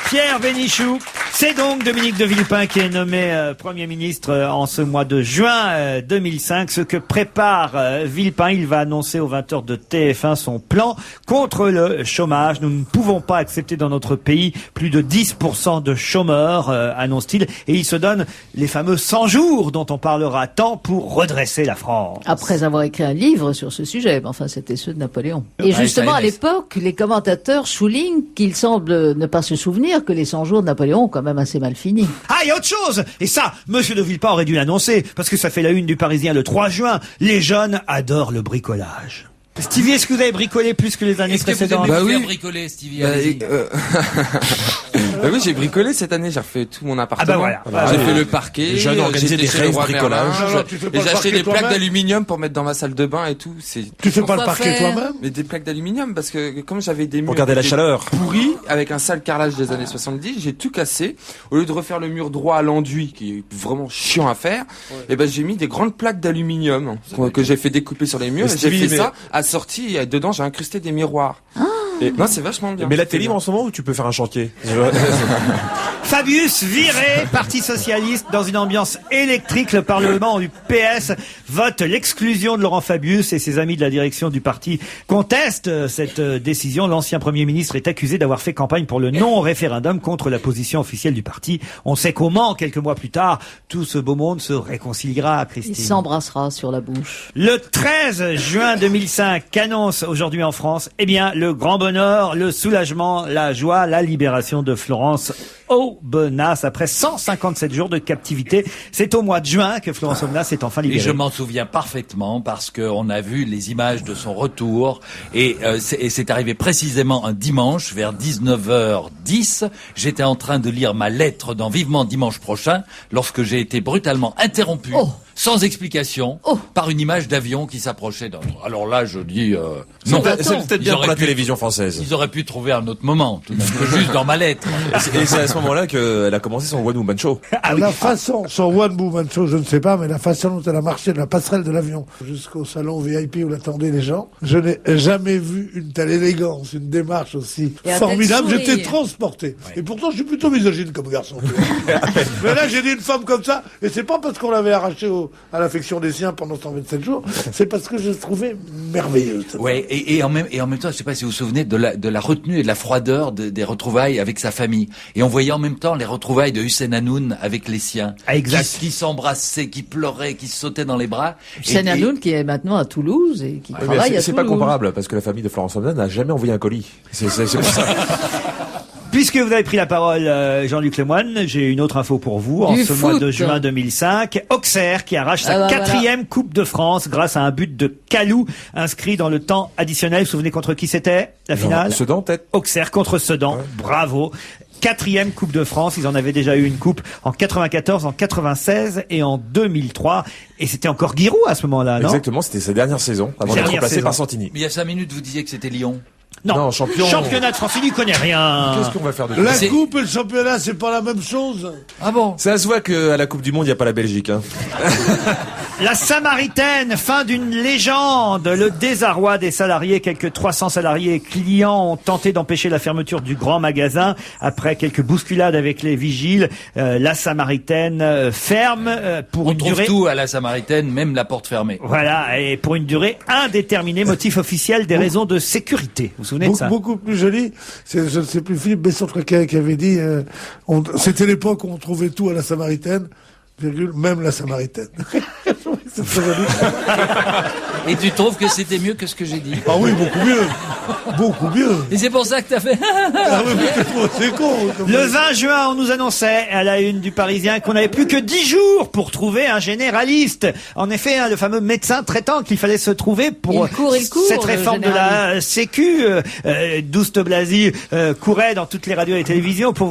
Pierre Bénichou. C'est donc Dominique de Villepin qui est nommé Premier ministre en ce mois de juin 2005. Ce que prépare Villepin, il va annoncer aux 20h de TF1 son plan contre le chômage. Nous ne pouvons pas accepter dans notre pays plus de 10% de chômeurs, annonce-t-il. Et il se donne les fameux 100 jours dont on parlera tant pour redresser la France. Après avoir écrit un livre sur ce sujet, enfin c'était ceux de Napoléon. Et justement, à l'époque, les commentateurs soulignent qu'ils semblent ne pas se souvenir que les 100 jours de Napoléon ont quand même assez mal fini. Ah, il y a autre chose. Et ça, Monsieur de Villepin aurait dû l'annoncer, parce que ça fait la une du Parisien le 3 juin. Les jeunes adorent le bricolage. Stevie, est-ce que vous avez bricolé plus que les années précédentes? Bah oui, bricoler, Stevie. Bah oui, j'ai bricolé cette année, j'ai refait tout mon appartement. Ah bah voilà. J'ai fait le parquet. Les jeunes organisaient des rêves bricolage. Et j'ai acheté des plaques d'aluminium pour mettre dans ma salle de bain et tout. Tu fais pas le parquet toi-même? Mais des plaques d'aluminium parce que comme j'avais des murs pour garder la chaleur pourris avec un sale carrelage des années 70, j'ai tout cassé. Au lieu de refaire le mur droit à l'enduit qui est vraiment chiant à faire, et ben j'ai mis des grandes plaques d'aluminium que j'ai fait découper sur les murs. Et j'ai fait ça assorti et dedans j'ai incrusté des miroirs. Non, c'est vachement bien. Mais là, t'es libre en ce moment ou tu peux faire un chantier? Fabius viré, Parti socialiste, dans une ambiance électrique. Le Parlement du PS vote l'exclusion de Laurent Fabius et ses amis de la direction du parti contestent cette décision. L'ancien Premier ministre est accusé d'avoir fait campagne pour le non-référendum contre la position officielle du parti. On sait comment, quelques mois plus tard, tout ce beau monde se réconciliera, Christine. Il s'embrassera sur la bouche. Le 13 juin 2005 qu'annonce aujourd'hui en France, eh bien, le grand bonheur, le soulagement, la joie, la libération de Florence Aubenas après 157 jours de captivité. C'est au mois de juin que Florence Aubenas est enfin libérée. Et je m'en souviens parfaitement parce qu'on a vu les images de son retour et c'est arrivé précisément un dimanche vers 19h10. J'étais en train de lire ma lettre dans Vivement Dimanche Prochain lorsque j'ai été brutalement interrompu. Sans explication, par une image d'avion qui s'approchait d'un. Alors là, je dis non. C'est peut-être bien pour la télévision française. Ils auraient pu trouver un autre moment, tout de même, que juste dans ma lettre. Et c'est à ce moment-là qu'elle a commencé son One Woman Show. La façon, son One Woman Show, je ne sais pas, mais la façon dont elle a marché de la passerelle de l'avion jusqu'au salon VIP où l'attendaient les gens, je n'ai jamais vu une telle élégance, une démarche aussi formidable. J'étais transporté. Ouais. Et pourtant, je suis plutôt misogyne comme garçon. Mais là, j'ai dit une femme comme ça, et c'est pas parce qu'on l'avait arraché à l'affection des siens pendant 127 jours, c'est parce que je le trouvais merveilleuse. Ouais, et en même temps, je sais pas si vous vous souvenez de la retenue et de la froideur des retrouvailles avec sa famille. Et on voyait en même temps les retrouvailles de Hussein Hanoun avec les siens. Ah, exact. Qui s'embrassaient, qui pleuraient, qui se sautaient dans les bras. Hussein Hanoun qui est maintenant à Toulouse et qui travaille à Toulouse. C'est pas comparable parce que la famille de Florence Aubenas n'a jamais envoyé un colis. C'est pour ça. Puisque vous avez pris la parole, Jean-Luc Lemoyne, j'ai une autre info pour vous. En ce mois de juin 2005, Auxerre qui arrache sa 4e Coupe de France grâce à un but de Kalou inscrit dans le temps additionnel. Vous vous souvenez contre qui c'était la finale? Sedan, peut-être. Auxerre contre Sedan. Ouais. Bravo. 4e Coupe de France. Ils en avaient déjà eu une coupe en 94, en 96 et en 2003. Et c'était encore Giroud à ce moment-là, non? Exactement, c'était sa dernière saison avant d'être remplacé par Santini. Mais il y a 5 minutes, vous disiez que c'était Lyon. Non, championnat de France, il n'y connaît rien. Qu'est-ce qu'on va faire de la coupe et le championnat, c'est pas la même chose. Ah bon? Ça se voit qu'à la Coupe du Monde, il n'y a pas la Belgique. Hein. La Samaritaine, fin d'une légende. Le désarroi des salariés. Quelques 300 salariés et clients ont tenté d'empêcher la fermeture du grand magasin. Après quelques bousculades avec les vigiles, la Samaritaine ferme pour une durée... On trouve tout à la Samaritaine, même la porte fermée. Voilà, et pour une durée indéterminée, motif officiel des raisons de sécurité. Vous vous souvenez de ça? Beaucoup plus joli. Je ne sais plus, Philippe Besson-Traquet qui avait dit, c'était l'époque où on trouvait tout à la Samaritaine, virgule, même la Samaritaine. C'est très joli. Et tu trouves que c'était mieux que ce que j'ai dit? Ah oui, beaucoup mieux. Beaucoup mieux. Et c'est pour ça que t'as fait... Ah oui, c'est con. Le 20 juin, on nous annonçait à la une du Parisien qu'on n'avait plus que 10 jours pour trouver un généraliste. En effet, le fameux médecin traitant qu'il fallait se trouver pour cette réforme de la Sécu. Douste Blasi courait dans toutes les radios et les télévisions pour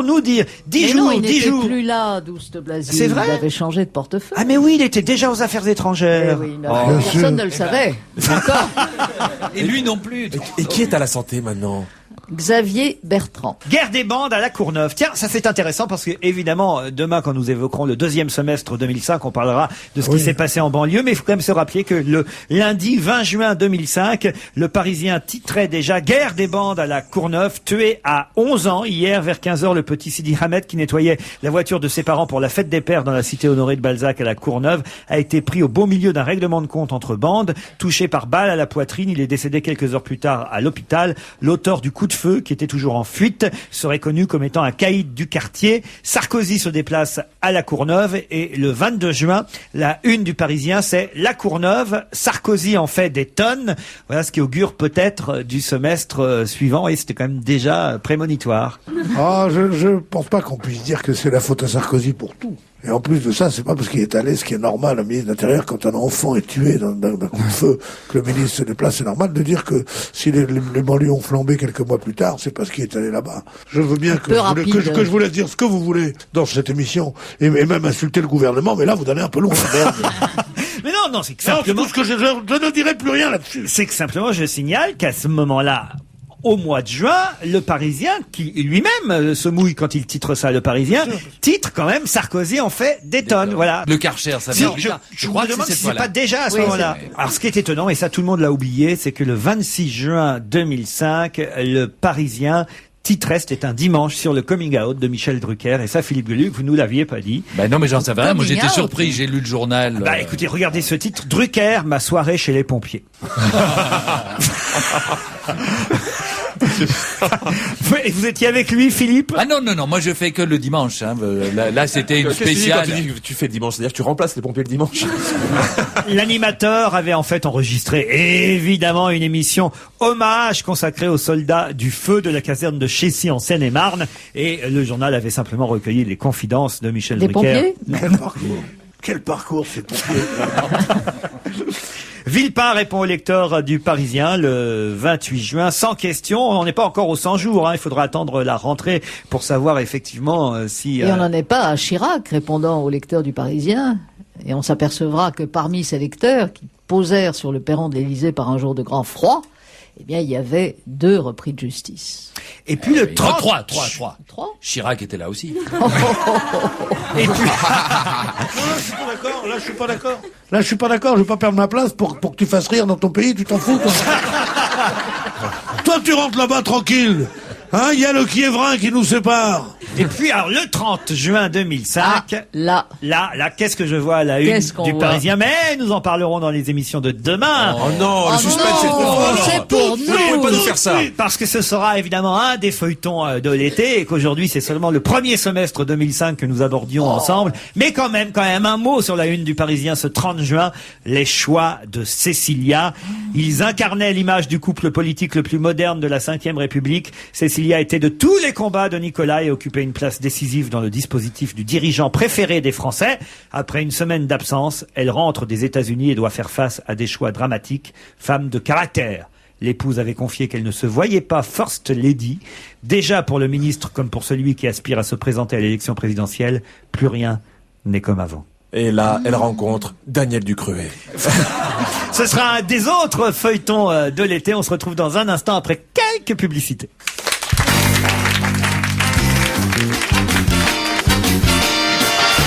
nous dire 10 jours, non, il 10 jours. n'était plus là, Douste Blasi. C'est vrai? Il avait changé de portefeuille. Ah mais oui, il était déjà aux affaires étrangères. Oui, personne ne le savait. Encore. Et lui non plus. Et qui est à la santé maintenant? Xavier Bertrand. Guerre des bandes à la Courneuve. Tiens, ça c'est intéressant parce que évidemment, demain quand nous évoquerons le deuxième semestre 2005, on parlera de ce qui s'est passé en banlieue, mais il faut quand même se rappeler que le lundi 20 juin 2005, le Parisien titrait déjà Guerre des bandes à la Courneuve, tué à 11 ans. Hier, vers 15h, le petit Sidi Hamed qui nettoyait la voiture de ses parents pour la fête des pères dans la cité Honoré de Balzac à la Courneuve a été pris au beau milieu d'un règlement de compte entre bandes. Touché par balle à la poitrine, il est décédé quelques heures plus tard à l'hôpital. L'auteur du coup de feu, qui était toujours en fuite, serait connu comme étant un caïd du quartier. Sarkozy se déplace à la Courneuve et le 22 juin, la une du Parisien, c'est la Courneuve. Sarkozy en fait des tonnes. Voilà ce qui augure peut-être du semestre suivant et c'était quand même déjà prémonitoire. Ah, je pense pas qu'on puisse dire que c'est la faute à Sarkozy pour tout. Et en plus de ça, c'est pas parce qu'il est allé, ce qui est normal, un ministre de l'Intérieur, quand un enfant est tué d'un coup de feu, que le ministre se déplace, c'est normal de dire que si les banlieues ont flambé quelques mois plus tard, c'est parce qu'il est allé là-bas. Je veux bien que je vous laisse dire ce que vous voulez dans cette émission, et même insulter le gouvernement, mais là, vous donnez un peu long, merde. Mais non, c'est que simplement... Non, c'est tout ce que je ne dirai plus rien là-dessus. C'est que simplement, je signale qu'à ce moment-là, au mois de juin, Le Parisien, qui lui-même se mouille quand il titre ça, Le Parisien, titre quand même Sarkozy en fait des tonnes. Voilà. Le Karcher, ça Si, vient. je crois me que demande c'est si cette c'est fois-là. pas déjà à ce Oui, moment-là. c'est vrai. Alors, ce qui est étonnant, et ça tout le monde l'a oublié, c'est que le 26 juin 2005, Le Parisien titrait, c'était un dimanche, sur le coming out de Michel Drucker. Et ça, Philippe Gueluc, vous nous l'aviez pas dit. Ben non, mais j'en savais rien. Moi, j'étais Coming out. surpris. J'ai lu le journal. Bah écoutez, regardez ce titre, Drucker, ma soirée chez les pompiers. Et vous étiez avec lui, Philippe? Ah non, moi je fais que le dimanche. Hein. Là, c'était une Qu'est-ce que tu dis spéciale. quand tu dis que tu fais le dimanche, c'est-à-dire que tu remplaces les pompiers le dimanche. L'animateur avait en fait enregistré évidemment une émission hommage consacrée aux soldats du feu de la caserne de Chessy en Seine-et-Marne, et le journal avait simplement recueilli les confidences de Michel Des Drucker. pompiers? Quel parcours, ces pompiers. Villepin répond au lecteur du Parisien le 28 juin, sans question. On n'est pas encore aux 100 jours, hein. Il faudra attendre la rentrée pour savoir effectivement si... Et on n'en est pas à Chirac répondant aux lecteurs du Parisien. Et on s'apercevra que parmi ces lecteurs qui posèrent sur le perron de l'Élysée par un jour de grand froid, eh bien, il y avait 2 repris de justice. Et puis le 30... 3. 3 Chirac était là aussi. Et puis... Là, je suis pas d'accord. Là, je suis pas d'accord. Je vais pas perdre ma place pour que tu fasses rire dans ton pays. Tu t'en fous, toi. Toi, tu rentres là-bas tranquille. Hein, il y a le Kievrin qui nous sépare. Et puis, alors, le 30 juin 2005... Là. Là, qu'est-ce que je vois à la une Qu'est-ce qu'on du voit Parisien? Mais nous en parlerons dans les émissions de demain. Oh non, le suspense, c'est trop fort. c'est pour Vous ne pouvez nous. pas nous faire ça. Parce que ce sera évidemment un des feuilletons de l'été, et qu'aujourd'hui c'est seulement le premier semestre 2005 que nous abordions ensemble. Mais quand même un mot sur la une du Parisien ce 30 juin, les choix de Cécilia. Ils incarnaient l'image du couple politique le plus moderne de la Ve République. Cécilia était de tous les combats de Nicolas et occupait une place décisive dans le dispositif du dirigeant préféré des Français. Après une semaine d'absence, elle rentre des États-Unis et doit faire face à des choix dramatiques. Femme de caractère. L'épouse avait confié qu'elle ne se voyait pas First Lady. Déjà pour le ministre comme pour celui qui aspire à se présenter à l'élection présidentielle, plus rien n'est comme avant. Et là, elle rencontre Daniel Ducruet. Ce sera un des autres feuilletons de l'été. On se retrouve dans un instant après quelques publicités.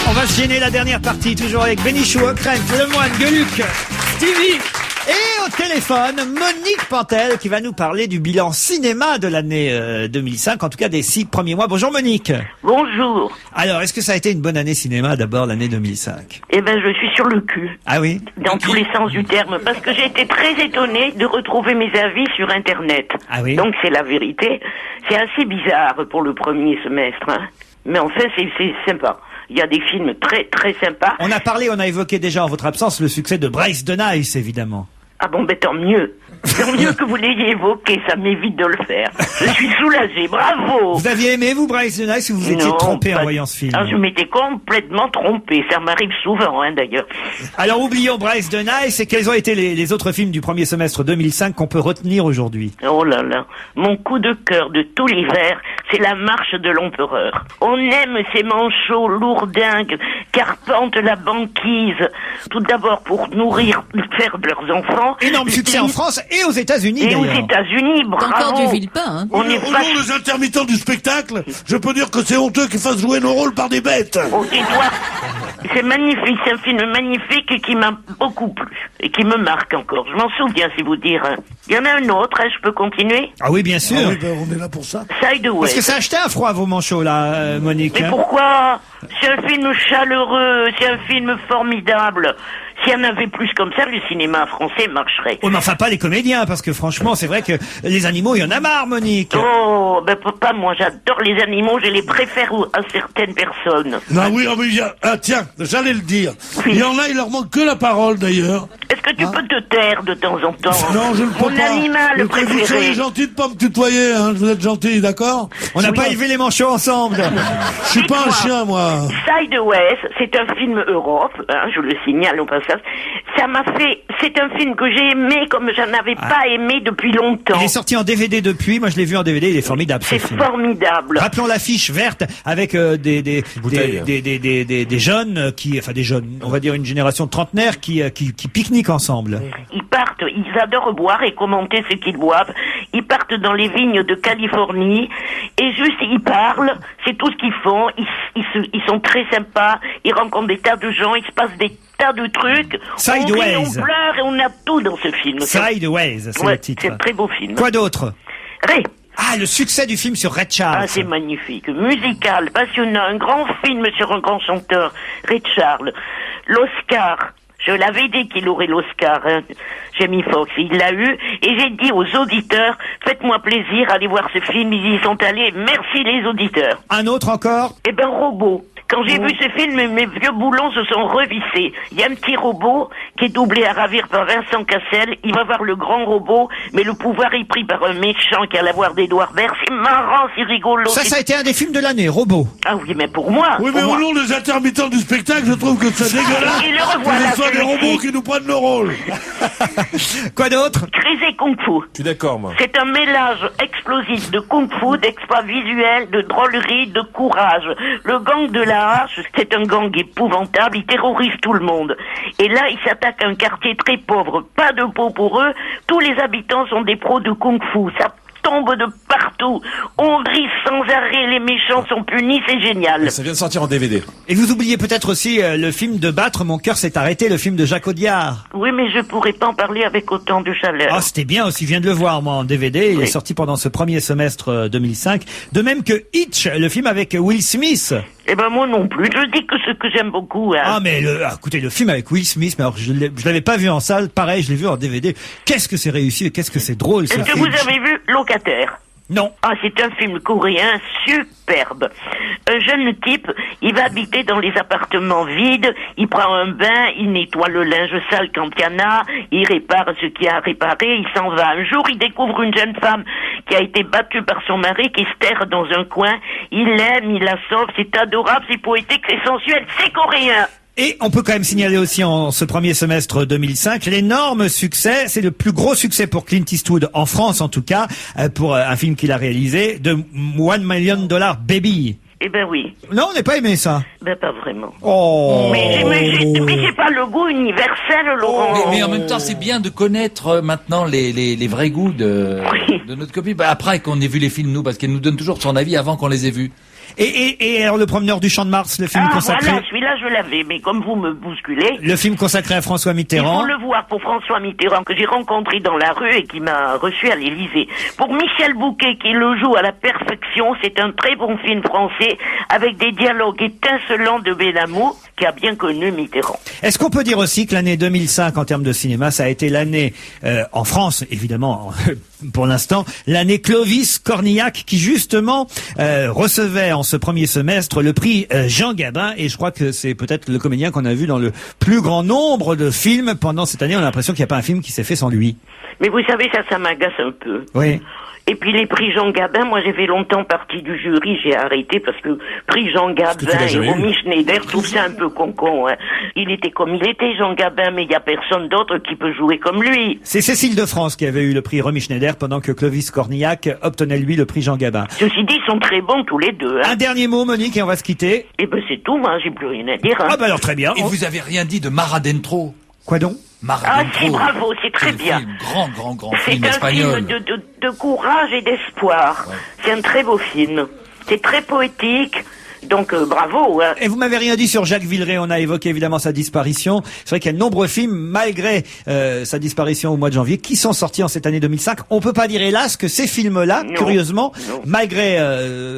On va se gêner la dernière partie, toujours avec Bénichou, Ockrent, Lemoine, Gueluc, Stevie. Et au téléphone, Monique Pantel qui va nous parler du bilan cinéma de l'année 2005, en tout cas des 6 premiers mois. Bonjour Monique. Bonjour. Alors, est-ce que ça a été une bonne année cinéma d'abord l'année 2005? Eh ben, je suis sur le cul, Ah oui? dans tous les sens du terme, parce que j'ai été très étonnée de retrouver mes avis sur Internet. Ah oui? Donc, c'est la vérité. C'est assez bizarre pour le premier semestre, hein. Mais en fait, c'est sympa. Il y a des films très, très sympas. On a évoqué déjà en votre absence le succès de Bryce de Nice, évidemment. Ah bon, ben tant mieux. Tant mieux que vous l'ayez évoqué, ça m'évite de le faire. Je suis soulagée, bravo. Vous aviez aimé, vous, Bryce de Nice, ou vous étiez Non, trompé en pas- voyant ce film? Ah, je m'étais complètement trompée. Ça m'arrive souvent, hein, d'ailleurs. Alors, oublions Bryce de Nice, et quels ont été les autres films du premier semestre 2005 qu'on peut retenir aujourd'hui? Oh là là, mon coup de cœur de tout l'hiver, c'est La Marche de l'Empereur. On aime ces manchots lourdingues qu'arpentent la banquise, tout d'abord pour nourrir, faire de leurs enfants. Énorme Et succès puis- en France et aux États-Unis, Et aux d'ailleurs. États-Unis, T'as encore du bravo. Villepin, hein. On est Au pas... nom des intermittents du spectacle, je peux dire que c'est honteux qu'ils fassent jouer nos rôles par des bêtes. Oh, et toi, c'est magnifique, c'est un film magnifique et qui m'a beaucoup plu et qui me marque encore. Je m'en souviens, si vous dire. Il y en a un autre, hein, je peux continuer. Ah oui, bien sûr. Ah oui, ben, on est là pour ça. Sideways. Parce que ça a acheté un froid, vos manchots, là, Monique. Mais hein. pourquoi? C'est un film chaleureux, c'est un film formidable. S'il y en avait plus comme ça, le cinéma français marcherait. Oh, mais enfin, pas les comédiens, parce que franchement, c'est vrai que les animaux, il y en a marre, Monique. Oh, ben pas moi, j'adore les animaux, je les préfère à certaines personnes. Non, oui, ah, mais il y a... Ah tiens, j'allais le dire. Il y en a, il leur manque que la parole d'ailleurs. Est-ce que tu peux te taire de temps en temps? Non, je ne peux Mon pas. animal Mais vous préféré. soyez gentil de pas me tutoyer, hein. Vous êtes gentil, d'accord? On n'a pas élevé les manchots ensemble. Je suis pas un Dites-moi. chien, moi. Sideways, c'est un film Europe, hein, je le signale au passage. Ça m'a fait, c'est un film que j'ai aimé comme j'en avais pas aimé depuis longtemps. Il est sorti en DVD depuis. Moi, je l'ai vu en DVD. Il est formidable, ce C'est film. formidable. Rappelons l'affiche verte avec des Bouteilles. des jeunes des jeunes, on va dire une génération de trentenaires qui pique-niquent ensemble. Ils partent, ils adorent boire et commenter ce qu'ils boivent. Ils partent dans les vignes de Californie et juste ils parlent, c'est tout ce qu'ils font. Ils sont très sympas, ils rencontrent des tas de gens, il se passe des tas de trucs. Sideways. On pleure et on a tout dans ce film. Sideways, c'est le titre. C'est un très beau film. Quoi d'autre? Ray. Ah, le succès du film sur Ray Charles. Ah, c'est magnifique. Musical, passionnant, un grand film sur un grand chanteur, Ray Charles. L'Oscar. Je l'avais dit qu'il aurait l'Oscar, hein. Jamie Foxx, il l'a eu, et j'ai dit aux auditeurs, faites-moi plaisir, allez voir ce film, ils y sont allés, merci les auditeurs. Un autre encore? Eh ben, Robot. Quand j'ai vu ce film, mes vieux boulons se sont revissés. Il y a un petit robot qui est doublé à ravir par Vincent Cassel. Il va voir le grand robot, mais le pouvoir est pris par un méchant qui a l'avoir d'Édouard Baird. C'est marrant, c'est rigolo. Ça a été un des films de l'année, Robot. Ah oui, mais pour moi. Oui, mais au nom des intermittents du spectacle, je trouve que c'est dégueulasse. Et le revoilà, que ce soit des robots qui nous prennent le rôle. Quoi d'autre? Crazy Kung Fu. Je suis d'accord, moi. C'est un mélange explosif de kung fu, d'exploits visuels, de drôlerie, de courage. Le gang de la hache, c'est un gang épouvantable, il terrorise tout le monde. Et là, il s'attaque à un quartier très pauvre, pas de peau pour eux, tous les habitants sont des pros de kung fu, ça tombe de partout, on rit sans arrêt, les méchants sont punis, c'est génial. Et ça vient de sortir en DVD. Et vous oubliez peut-être aussi le film de Battre, Mon cœur s'est arrêté, le film de Jacques Audiard. Oui, mais je pourrais pas en parler avec autant de chaleur. Ah, c'était bien aussi, je viens de le voir moi en DVD, il est sorti pendant ce premier semestre 2005. De même que Hitch, le film avec Will Smith. Eh ben moi non plus, je dis que ce que j'aime beaucoup. Hein. Ah mais écoutez, le film avec Will Smith, mais alors je l'avais pas vu en salle, pareil, je l'ai vu en DVD. Qu'est-ce que c'est réussi et qu'est-ce que c'est drôle ce Est-ce que film. vous avez vu Locataire? Non. Ah, c'est un film coréen superbe. Un jeune type, il va habiter dans les appartements vides, il prend un bain, il nettoie le linge sale quand il y en a, il répare ce qu'il y a à réparer, il s'en va. Un jour, il découvre une jeune femme qui a été battue par son mari, qui se terre dans un coin. Il l'aime, il la sauve, c'est adorable, c'est poétique, c'est sensuel, c'est coréen. Et on peut quand même signaler aussi en ce premier semestre 2005 l'énorme succès, c'est le plus gros succès pour Clint Eastwood en France en tout cas, pour un film qu'il a réalisé, de $1 Million Baby. Eh ben oui. Non, on n'a pas aimé ça. Ben pas vraiment. Oh. Mais j'ai pas le goût universel, Laurent. Mais en même temps, c'est bien de connaître maintenant les vrais goûts de notre copine. Bah, après qu'on ait vu les films, nous, parce qu'elle nous donne toujours son avis avant qu'on les ait vus. Et alors Le Promeneur du Champ de Mars, le film consacré... Voilà, celui-là je l'avais, mais comme vous me bousculez... Le film consacré à François Mitterrand. Il faut le voir pour François Mitterrand, que j'ai rencontré dans la rue et qui m'a reçu à l'Élysée. Pour Michel Bouquet, qui le joue à la perfection, c'est un très bon film français, avec des dialogues étincelants de Benamou, qui a bien connu Mitterrand. Est-ce qu'on peut dire aussi que l'année 2005, en termes de cinéma, ça a été l'année, en France, évidemment, pour l'instant, l'année Clovis Cornillac, qui justement recevait en ce premier semestre le prix Jean Gabin, et je crois que c'est peut-être le comédien qu'on a vu dans le plus grand nombre de films pendant cette année. On a l'impression qu'il n'y a pas un film qui s'est fait sans lui. Mais vous savez, ça m'agace un peu. Oui. Et puis les prix Jean Gabin, moi j'ai fait longtemps partie du jury, j'ai arrêté parce que prix Jean Gabin et Romy Schneider, je trouve ça un peu con-con. Hein. Il était comme il était, Jean Gabin, mais il n'y a personne d'autre qui peut jouer comme lui. C'est Cécile de France qui avait eu le prix Romy Schneider pendant que Clovis Cornillac obtenait lui le prix Jean Gabin. Ceci dit, ils sont très bons tous les deux. Hein. Un dernier mot, Monique, et on va se quitter. Eh ben c'est tout, moi j'ai plus rien à dire. Hein. Ah ben alors très bien. Et vous avez rien dit de Mara Dentro. Quoi donc? Ah si, bravo, c'est très bien. Grand film espagnol. C'est un film de courage et d'espoir. Ouais. C'est un très beau film. C'est très poétique. Donc bravo. Hein. Et vous m'avez rien dit sur Jacques Villeray. On a évoqué évidemment sa disparition. C'est vrai qu'il y a de nombreux films, malgré sa disparition au mois de janvier, qui sont sortis en cette année 2005. On peut pas dire hélas que ces films-là, curieusement, malgré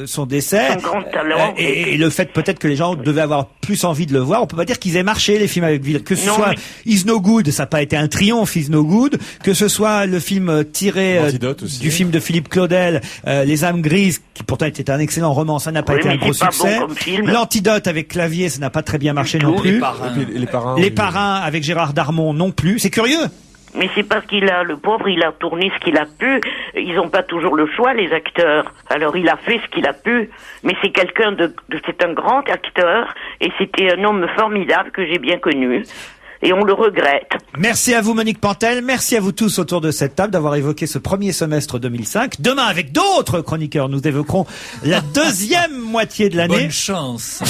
son décès, son grand talent, et le fait peut-être que les gens devaient avoir plus envie de le voir, on peut pas dire qu'ils aient marché les films avec Villeray. Que ce soit Is No Good, ça n'a pas été un triomphe, Is No Good. Que ce soit le film tiré du film de Philippe Claudel, Les âmes grises, qui pourtant était un excellent roman, ça n'a pas été un gros succès. L'Antidote avec Clavier, ça n'a pas très bien marché non plus. Les Parrains avec Gérard Darmon non plus. C'est curieux. Mais c'est parce qu'il a, le pauvre, il a tourné ce qu'il a pu. Ils n'ont pas toujours le choix, les acteurs. Alors il a fait ce qu'il a pu. Mais c'est quelqu'un c'est un grand acteur. Et c'était un homme formidable que j'ai bien connu. Et on le regrette. Merci à vous Monique Pantel, merci à vous tous autour de cette table d'avoir évoqué ce premier semestre 2005. Demain, avec d'autres chroniqueurs, nous évoquerons la deuxième moitié de l'année. Bonne chance.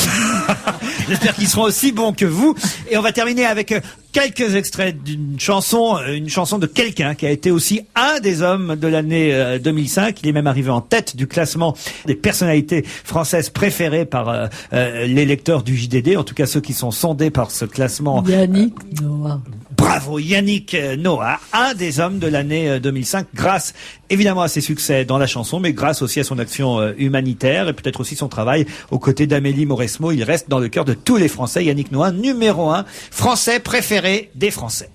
J'espère qu'ils seront aussi bons que vous. Et on va terminer avec quelques extraits d'une chanson, une chanson de quelqu'un qui a été aussi un des hommes de l'année 2005. Il est même arrivé en tête du classement des personnalités françaises préférées par les lecteurs du JDD, en tout cas ceux qui sont sondés par ce classement. Yannick Noah. Bravo, Yannick Noah, un des hommes de l'année 2005, grâce évidemment à ses succès dans la chanson, mais grâce aussi à son action humanitaire et peut-être aussi son travail aux côtés d'Amélie Mauresmo. Il reste dans le cœur de tous les Français. Yannick Noah, numéro 1, Français préféré des Français.